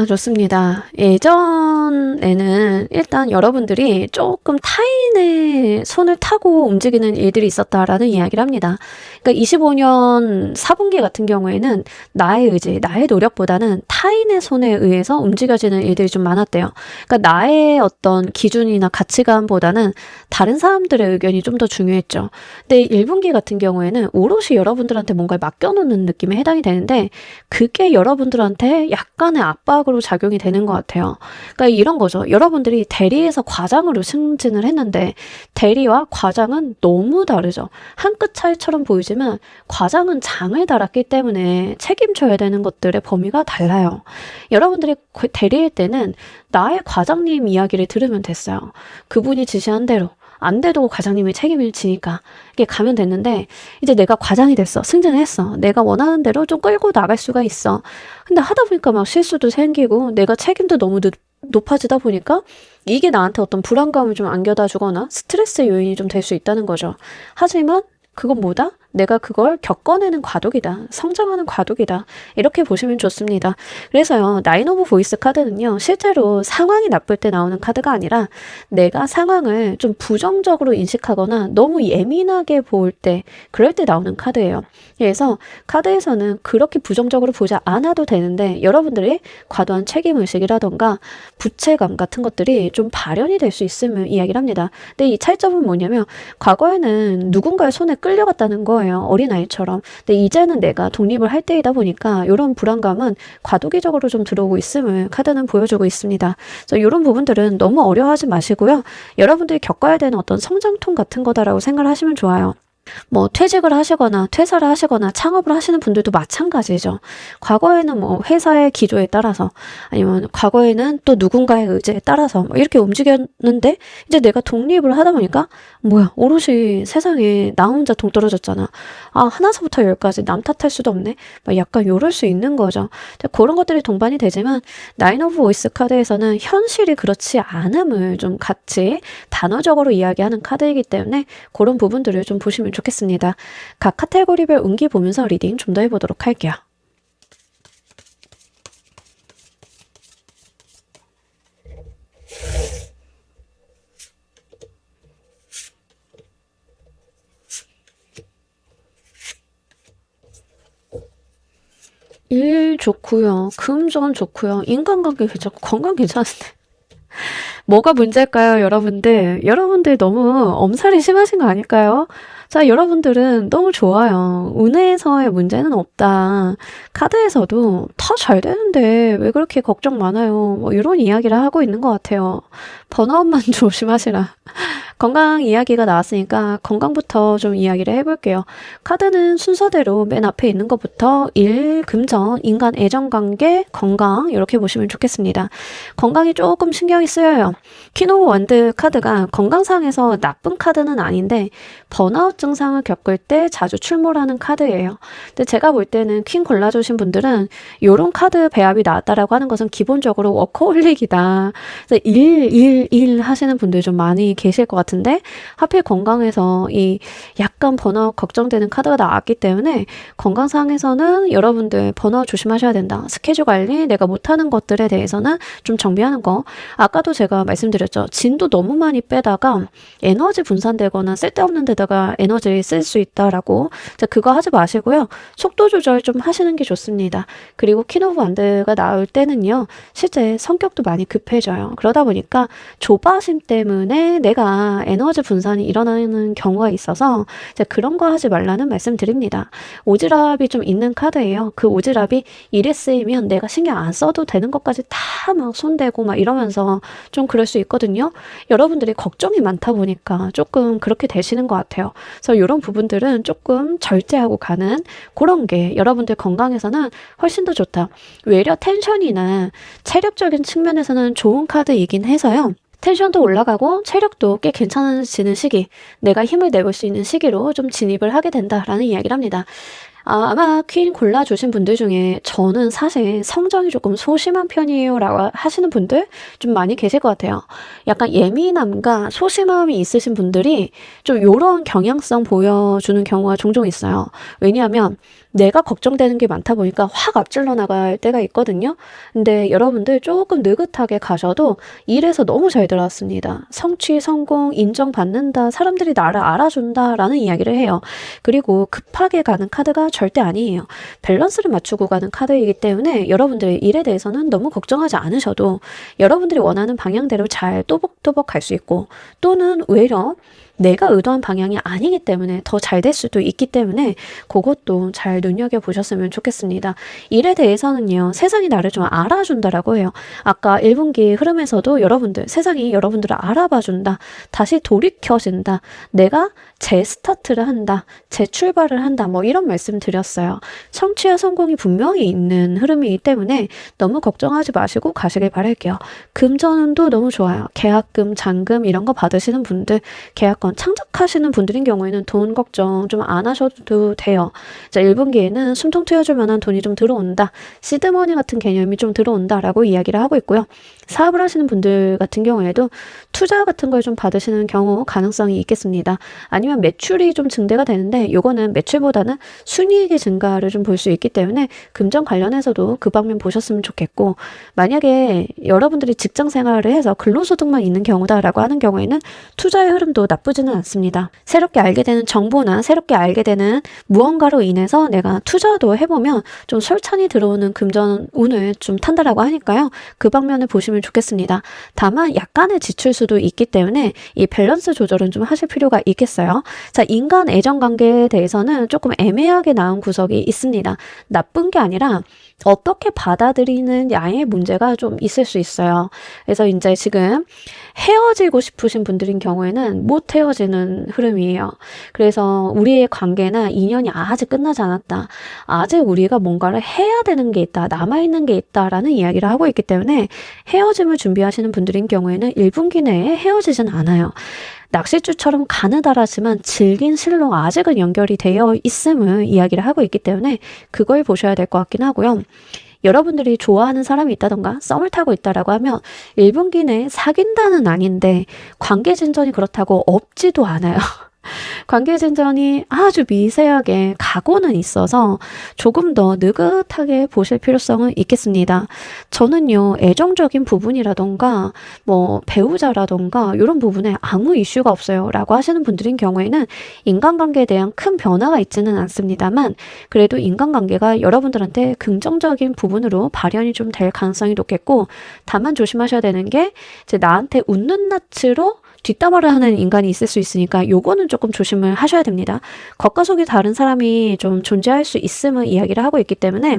좋습니다. 예전에는 일단 여러분들이 조금 타인의 손을 타고 움직이는 일들이 있었다라는 이야기를 합니다. 그러니까 25년 4분기 같은 경우에는 나의 의지, 나의 노력보다는 타인의 손에 의해서 움직여지는 일들이 좀 많았대요. 그러니까 나의 어떤 기준이나 가치관보다는 다른 사람들의 의견이 좀 더 중요했죠. 근데 1분기 같은 경우에는 오롯이 여러분들한테 뭔가를 맡겨놓는 느낌에 해당이 되는데 그게 여러분들한테 약간의 압박으로 작용이 되는 것 같아요. 그러니까 이런 거죠. 여러분들이 대리에서 과장으로 승진을 했는데 대리와 과장은 너무 다르죠. 한 끗 차이처럼 보이지만 과장은 장을 달았기 때문에 책임져야 되는 것들의 범위가 달라요. 여러분들이 대리일 때는 나의 과장님 이야기를 들으면 됐어요. 그분이 지시한 대로 안 돼도 과장님이 책임을 지니까 이게 가면 됐는데 이제 내가 과장이 됐어. 승진을 했어. 내가 원하는 대로 좀 끌고 나갈 수가 있어. 근데 하다 보니까 막 실수도 생기고 내가 책임도 너무 높아지다 보니까 이게 나한테 어떤 불안감을 좀 안겨다 주거나 스트레스 요인이 좀 될 수 있다는 거죠. 하지만 그건 뭐다? 내가 그걸 겪어내는 과도기다. 성장하는 과도기다. 이렇게 보시면 좋습니다. 그래서요. 나인 오브 보이스 카드는요. 실제로 상황이 나쁠 때 나오는 카드가 아니라 내가 상황을 좀 부정적으로 인식하거나 너무 예민하게 볼 때 그럴 때 나오는 카드예요. 그래서 카드에서는 그렇게 부정적으로 보지 않아도 되는데 여러분들이 과도한 책임의식이라던가 부채감 같은 것들이 좀 발현이 될 수 있음을 이야기를 합니다. 근데 이 차이점은 뭐냐면 과거에는 누군가의 손에 끌려갔다는 거예요. 어린아이처럼. 근데 이제는 내가 독립을 할 때이다 보니까 이런 불안감은 과도기적으로 좀 들어오고 있음을 카드는 보여주고 있습니다. 그래서 이런 부분들은 너무 어려워하지 마시고요. 여러분들이 겪어야 되는 어떤 성장통 같은 거다라고 생각을 하시면 좋아요. 뭐 퇴직을 하시거나 퇴사를 하시거나 창업을 하시는 분들도 마찬가지죠. 과거에는 뭐 회사의 기조에 따라서 아니면 과거에는 또 누군가의 의지에 따라서 뭐 이렇게 움직였는데 이제 내가 독립을 하다 보니까 뭐야 오롯이 세상에 나 혼자 동떨어졌잖아. 아 하나서부터 열까지 남 탓할 수도 없네. 막 약간 요럴 수 있는 거죠. 그런 것들이 동반이 되지만 나인 오브 보이스 카드에서는 현실이 그렇지 않음을 좀 같이 단어적으로 이야기하는 카드이기 때문에 그런 부분들을 좀 보시면 좋겠습니다. 각 카테고리별 운기 보면서 리딩 좀 더 해보도록 할게요. 일 좋고요. 금전 좋고요. 인간관계 괜찮고 건강 괜찮은데 뭐가 문제일까요, 여러분들? 여러분들 너무 엄살이 심하신 거 아닐까요? 자, 여러분들은 너무 좋아요. 운에서의 문제는 없다. 카드에서도 다 잘 되는데 왜 그렇게 걱정 많아요? 뭐 이런 이야기를 하고 있는 것 같아요. 번아웃만 조심하시라. 건강 이야기가 나왔으니까 건강부터 좀 이야기를 해볼게요. 카드는 순서대로 맨 앞에 있는 것부터 일, 금전, 인간 애정관계, 건강 이렇게 보시면 좋겠습니다. 건강이 조금 신경이 쓰여요. 퀸 오브 원드 카드가 건강상에서 나쁜 카드는 아닌데 번아웃 증상을 겪을 때 자주 출몰하는 카드예요. 근데 제가 볼 때는 퀸 골라주신 분들은 이런 카드 배합이 나왔다라고 하는 것은 기본적으로 워커홀릭이다. 그래서 일 하시는 분들 좀 많이 계실 것 같은데 하필 건강에서 이 약간 번아웃 걱정되는 카드가 나왔기 때문에 건강상에서는 여러분들 번아웃 조심하셔야 된다. 스케줄 관리, 내가 못하는 것들에 대해서는 좀 정비하는 거. 아까도 제가 말씀드렸죠. 진도 너무 많이 빼다가 에너지 분산되거나 쓸데없는 데다가 에너지 쓸 수 있다라고. 자, 그거 하지 마시고요. 속도 조절 좀 하시는 게 좋습니다. 그리고 퀸 오브 원드가 나올 때는요. 실제 성격도 많이 급해져요. 그러다 보니까 조바심 때문에 내가 에너지 분산이 일어나는 경우가 있어서 그런 거 하지 말라는 말씀 드립니다. 오지랖이 좀 있는 카드예요. 그 오지랖이 일에 쓰이면 내가 신경 안 써도 되는 것까지 다 막 손대고 막 이러면서 좀 그럴 수 있거든요. 여러분들이 걱정이 많다 보니까 조금 그렇게 되시는 것 같아요. 그래서 이런 부분들은 조금 절제하고 가는 그런 게 여러분들 건강에서는 훨씬 더 좋다. 외려 텐션이나 체력적인 측면에서는 좋은 카드이긴 해서요. 텐션도 올라가고 체력도 꽤 괜찮아지는 시기, 내가 힘을 내볼 수 있는 시기로 좀 진입을 하게 된다라는 이야기를 합니다. 아마 퀸 골라주신 분들 중에 저는 사실 성정이 조금 소심한 편이에요 라고 하시는 분들 좀 많이 계실 것 같아요. 약간 예민함과 소심함이 있으신 분들이 좀 이런 경향성 보여주는 경우가 종종 있어요. 왜냐하면 내가 걱정되는 게 많다 보니까 확 앞질러 나갈 때가 있거든요. 근데 여러분들 조금 느긋하게 가셔도 일에서 너무 잘 들어왔습니다. 성취, 성공, 인정받는다, 사람들이 나를 알아준다 라는 이야기를 해요. 그리고 급하게 가는 카드가 절대 아니에요. 밸런스를 맞추고 가는 카드이기 때문에 여러분들의 일에 대해서는 너무 걱정하지 않으셔도 여러분들이 원하는 방향대로 잘 또박또박 갈 수 있고, 또는 오히려 내가 의도한 방향이 아니기 때문에 더 잘 될 수도 있기 때문에 그것도 잘 눈여겨보셨으면 좋겠습니다. 일에 대해서는요. 세상이 나를 좀 알아준다라고 해요. 아까 1분기 흐름에서도 여러분들, 세상이 여러분들을 알아봐준다. 다시 돌이켜진다. 내가 재스타트를 한다. 재출발을 한다. 뭐 이런 말씀 드렸어요. 성취와 성공이 분명히 있는 흐름이기 때문에 너무 걱정하지 마시고 가시길 바랄게요. 금전운도 너무 좋아요. 계약금, 잔금 이런 거 받으시는 분들, 계약권 창작하시는 분들인 경우에는 돈 걱정 좀 안 하셔도 돼요. 자, 1분기에는 숨통 트여줄 만한 돈이 좀 들어온다. 시드머니 같은 개념이 좀 들어온다라고 이야기를 하고 있고요. 사업을 하시는 분들 같은 경우에도 투자 같은 걸 좀 받으시는 경우 가능성이 있겠습니다. 아니면 매출이 좀 증대가 되는데 이거는 매출보다는 순이익의 증가를 좀 볼 수 있기 때문에 금전 관련해서도 그 방면 보셨으면 좋겠고, 만약에 여러분들이 직장 생활을 해서 근로소득만 있는 경우다라고 하는 경우에는 투자의 흐름도 나쁘지는 않습니다. 새롭게 알게 되는 정보나 새롭게 알게 되는 무언가로 인해서 내가 투자도 해보면 좀 솔찬히 들어오는 금전 운을 좀 탄다라고 하니까요. 그 방면을 보시면 좋겠습니다. 다만 약간의 지출 수도 있기 때문에 이 밸런스 조절은 좀 하실 필요가 있겠어요. 자, 인간 애정 관계에 대해서는 조금 애매하게 나온 구석이 있습니다. 나쁜 게 아니라 어떻게 받아들이느냐의 문제가 좀 있을 수 있어요. 그래서 이제 지금 헤어지고 싶으신 분들인 경우에는 못 헤어지는 흐름이에요. 그래서 우리의 관계나 인연이 아직 끝나지 않았다. 아직 우리가 뭔가를 해야 되는 게 있다. 남아있는 게 있다라는 이야기를 하고 있기 때문에 헤어짐을 준비하시는 분들인 경우에는 1분기 내에 헤어지진 않아요. 낚싯줄처럼 가느다랗지만 질긴 실로 아직은 연결이 되어 있음을 이야기를 하고 있기 때문에 그걸 보셔야 될 것 같긴 하고요. 여러분들이 좋아하는 사람이 있다던가 썸을 타고 있다라고 하면 1분기 내에 사귄다는 아닌데 관계 진전이 그렇다고 없지도 않아요. 관계 진전이 아주 미세하게 가고는 있어서 조금 더 느긋하게 보실 필요성은 있겠습니다. 저는요, 애정적인 부분이라던가 뭐 배우자라던가 이런 부분에 아무 이슈가 없어요 라고 하시는 분들인 경우에는 인간관계에 대한 큰 변화가 있지는 않습니다만 그래도 인간관계가 여러분들한테 긍정적인 부분으로 발현이 좀 될 가능성이 높겠고, 다만 조심하셔야 되는 게 이제 나한테 웃는 낯으로 뒷담화를 하는 인간이 있을 수 있으니까 요거는 조금 조심을 하셔야 됩니다. 겉과 속이 다른 사람이 좀 존재할 수 있음을 이야기를 하고 있기 때문에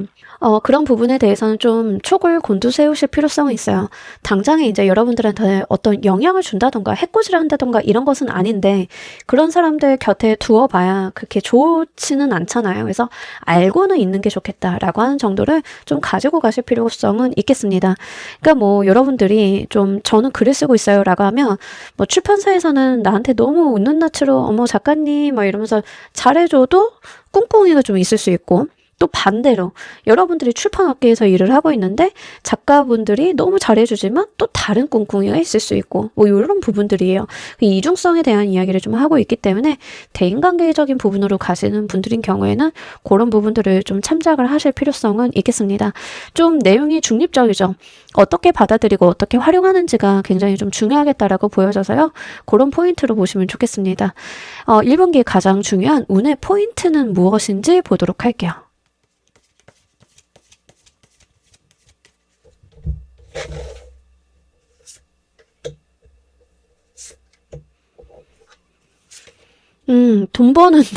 그런 부분에 대해서는 좀 촉을 곤두세우실 필요성은 있어요. 당장에 이제 여러분들한테 어떤 영향을 준다던가 해코지를 한다던가 이런 것은 아닌데 그런 사람들 곁에 두어봐야 그렇게 좋지는 않잖아요. 그래서 알고는 있는 게 좋겠다라고 하는 정도를 좀 가지고 가실 필요성은 있겠습니다. 그러니까 뭐 여러분들이 좀 저는 글을 쓰고 있어요 라고 하면 뭐 출판사에서는 나한테 너무 웃는 낯으로 어머 작가님 막 이러면서 잘해줘도 꿍꿍이가 좀 있을 수 있고, 또 반대로 여러분들이 출판업계에서 일을 하고 있는데 작가분들이 너무 잘해주지만 또 다른 꿍꿍이가 있을 수 있고 뭐 이런 부분들이에요. 그 이중성에 대한 이야기를 좀 하고 있기 때문에 대인관계적인 부분으로 가시는 분들인 경우에는 그런 부분들을 좀 참작을 하실 필요성은 있겠습니다. 좀 내용이 중립적이죠. 어떻게 받아들이고 어떻게 활용하는지가 굉장히 좀 중요하겠다라고 보여져서요. 그런 포인트로 보시면 좋겠습니다. 1분기에 가장 중요한 운의 포인트는 무엇인지 보도록 할게요. 돈 버는데,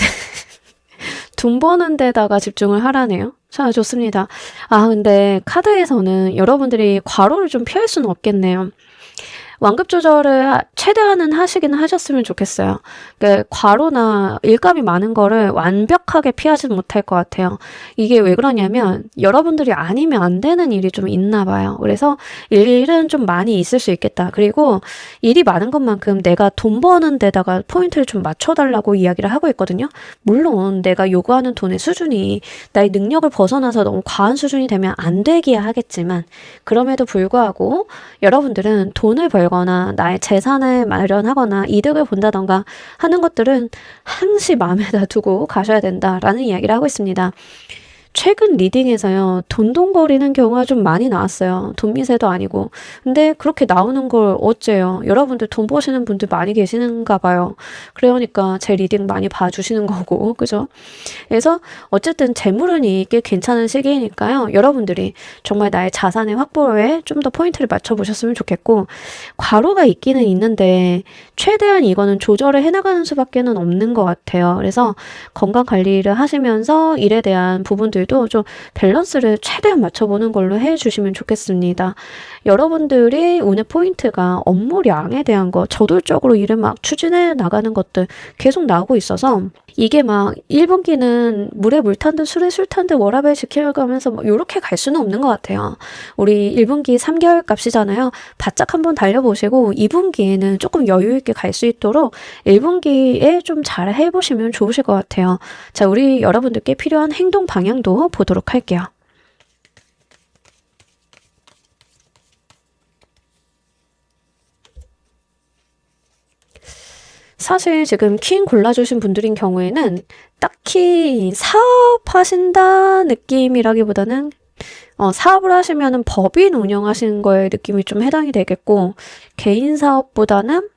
돈 버는 데다가 집중을 하라네요. 자, 좋습니다. 근데 카드에서는 여러분들이 과로를 좀 피할 수는 없겠네요. 완급 조절을 최대한은 하시긴 하셨으면 좋겠어요. 그러니까 과로나 일감이 많은 거를 완벽하게 피하지는 못할 것 같아요. 이게 왜 그러냐면 여러분들이 아니면 안 되는 일이 좀 있나 봐요. 그래서 일은 좀 많이 있을 수 있겠다. 그리고 일이 많은 것만큼 내가 돈 버는 데다가 포인트를 좀 맞춰달라고 이야기를 하고 있거든요. 물론 내가 요구하는 돈의 수준이 나의 능력을 벗어나서 너무 과한 수준이 되면 안 되기야 하겠지만 그럼에도 불구하고 여러분들은 돈을 벌거나 나의 재산을 마련하거나 이득을 본다던가 하는 것들은 항시 마음에다 두고 가셔야 된다라는 이야기를 하고 있습니다. 최근 리딩에서요, 돈돈거리는 경우가 좀 많이 나왔어요. 돈미세도 아니고. 근데 그렇게 나오는 걸 어째요? 여러분들 돈 버시는 분들 많이 계시는가 봐요. 그러니까 제 리딩 많이 봐주시는 거고, 그죠? 그래서 어쨌든 재물은 꽤 괜찮은 시기이니까요. 여러분들이 정말 나의 자산의 확보에 좀 더 포인트를 맞춰보셨으면 좋겠고, 과로가 있기는 있는데 최대한 이거는 조절을 해나가는 수밖에는 없는 것 같아요. 그래서 건강 관리를 하시면서 일에 대한 부분들도 좀 밸런스를 최대한 맞춰보는 걸로 해주시면 좋겠습니다. 여러분들이 운의 포인트가 업무량에 대한 거, 저돌적으로 일을 막 추진해 나가는 것들 계속 나오고 있어서 이게 막 1분기는 물에 물 탄 듯 술에 술 탄 듯 워라밸 지켜가면서 뭐 이렇게 갈 수는 없는 것 같아요. 우리 1분기 3개월 값이잖아요. 바짝 한번 달려보시고 2분기에는 조금 여유 있게 갈 수 있도록 1분기에 좀 잘 해보시면 좋으실 것 같아요. 자, 우리 여러분들께 필요한 행동 방향도 보도록 할게요. 사실 지금 퀸 골라주신 분들인 경우에는 딱히 사업하신다 느낌이라기보다는 사업을 하시면은 법인 운영하시는 거에 느낌이 좀 해당이 되겠고, 개인 사업보다는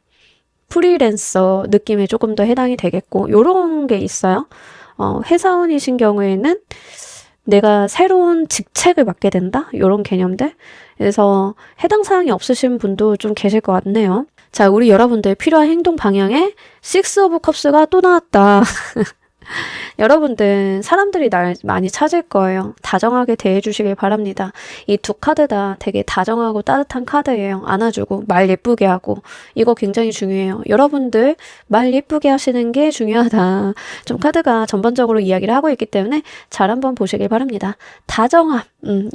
프리랜서 느낌에 조금 더 해당이 되겠고, 요런 게 있어요. 회사원이신 경우에는 내가 새로운 직책을 맡게 된다? 요런 개념들. 그래서 해당 사항이 없으신 분도 좀 계실 것 같네요. 자, 우리 여러분들 필요한 행동 방향에 6 오브 컵스가 또 나왔다. 여러분들 사람들이 날 많이 찾을 거예요. 다정하게 대해주시길 바랍니다. 이 두 카드 다 되게 다정하고 따뜻한 카드예요. 안아주고 말 예쁘게 하고 이거 굉장히 중요해요. 여러분들 말 예쁘게 하시는 게 중요하다. 좀 카드가 전반적으로 이야기를 하고 있기 때문에 잘 한번 보시길 바랍니다. 다정함,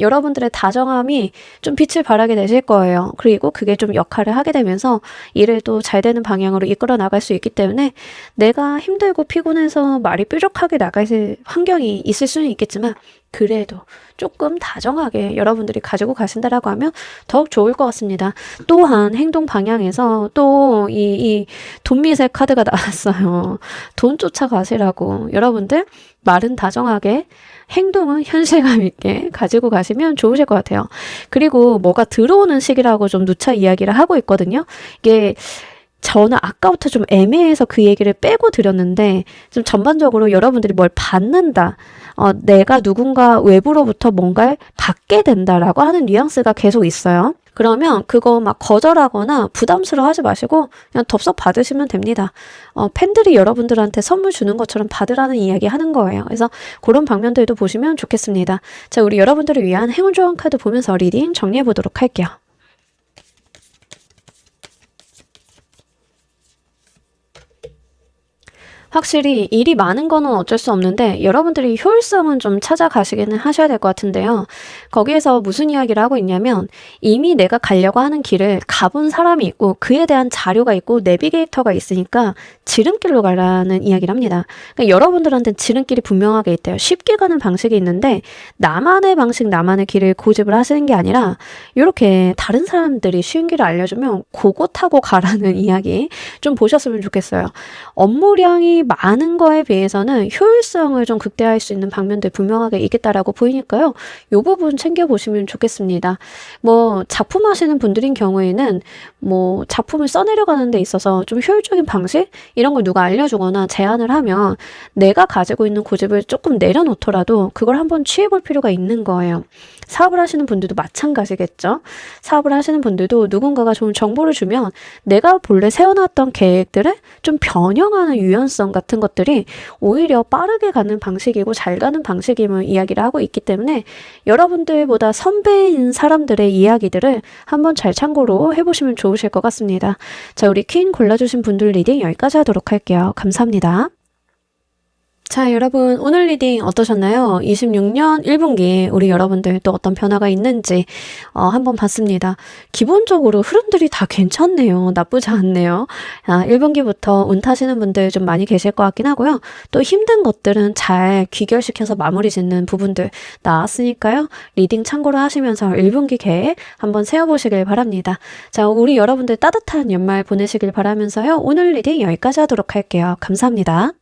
여러분들의 다정함이 좀 빛을 발하게 되실 거예요. 그리고 그게 좀 역할을 하게 되면서 일을 또 잘 되는 방향으로 이끌어 나갈 수 있기 때문에 내가 힘들고 피곤해서 말이 뾰족하게 나갈 환경이 있을 수는 있겠지만 그래도 조금 다정하게 여러분들이 가지고 가신다라고 하면 더욱 좋을 것 같습니다. 또한 행동 방향에서 또 이 돈미세 카드가 나왔어요. 돈 쫓아가시라고. 여러분들 말은 다정하게 행동은 현실감 있게 가지고 가시면 좋으실 것 같아요. 그리고 뭐가 들어오는 시기라고 좀 누차 이야기를 하고 있거든요. 이게 저는 아까부터 좀 애매해서 그 얘기를 빼고 드렸는데 좀 전반적으로 여러분들이 뭘 받는다. 내가 누군가 외부로부터 뭔가를 받게 된다라고 하는 뉘앙스가 계속 있어요. 그러면 그거 막 거절하거나 부담스러워 하지 마시고 그냥 덥석 받으시면 됩니다. 팬들이 여러분들한테 선물 주는 것처럼 받으라는 이야기 하는 거예요. 그래서 그런 방면들도 보시면 좋겠습니다. 자, 우리 여러분들을 위한 행운 조언 카드 보면서 리딩 정리해 보도록 할게요. 확실히 일이 많은 거는 어쩔 수 없는데 여러분들이 효율성은 좀 찾아가시기는 하셔야 될 것 같은데요. 거기에서 무슨 이야기를 하고 있냐면 이미 내가 가려고 하는 길을 가본 사람이 있고 그에 대한 자료가 있고 내비게이터가 있으니까 지름길로 가라는 이야기를 합니다. 그러니까 여러분들한테는 지름길이 분명하게 있대요. 쉽게 가는 방식이 있는데 나만의 방식, 나만의 길을 고집을 하시는 게 아니라 이렇게 다른 사람들이 쉬운 길을 알려주면 그거 타고 가라는 이야기 좀 보셨으면 좋겠어요. 업무량이 많은 거에 비해서는 효율성을 좀 극대화할 수 있는 방면들 분명하게 있겠다라고 보이니까요. 이 부분 챙겨보시면 좋겠습니다. 뭐 작품 하시는 분들인 경우에는 뭐 작품을 써내려가는 데 있어서 좀 효율적인 방식? 이런 걸 누가 알려주거나 제안을 하면 내가 가지고 있는 고집을 조금 내려놓더라도 그걸 한번 취해볼 필요가 있는 거예요. 사업을 하시는 분들도 마찬가지겠죠. 사업을 하시는 분들도 누군가가 좋은 정보를 주면 내가 본래 세워놨던 계획들을 좀 변형하는 유연성 같은 것들이 오히려 빠르게 가는 방식이고 잘 가는 방식임을 이야기를 하고 있기 때문에 여러분들보다 선배인 사람들의 이야기들을 한번 잘 참고로 해보시면 좋으실 것 같습니다. 자, 우리 퀸 골라주신 분들 리딩 여기까지 하도록 할게요. 감사합니다. 자, 여러분 오늘 리딩 어떠셨나요? 26년 1분기 우리 여러분들 또 어떤 변화가 있는지 한번 봤습니다. 기본적으로 흐름들이 다 괜찮네요. 나쁘지 않네요. 1분기부터 운 타시는 분들 좀 많이 계실 것 같긴 하고요. 또 힘든 것들은 잘 귀결시켜서 마무리 짓는 부분들 나왔으니까요. 리딩 참고로 하시면서 1분기 계획 한번 세워보시길 바랍니다. 자, 우리 여러분들 따뜻한 연말 보내시길 바라면서요. 오늘 리딩 여기까지 하도록 할게요. 감사합니다.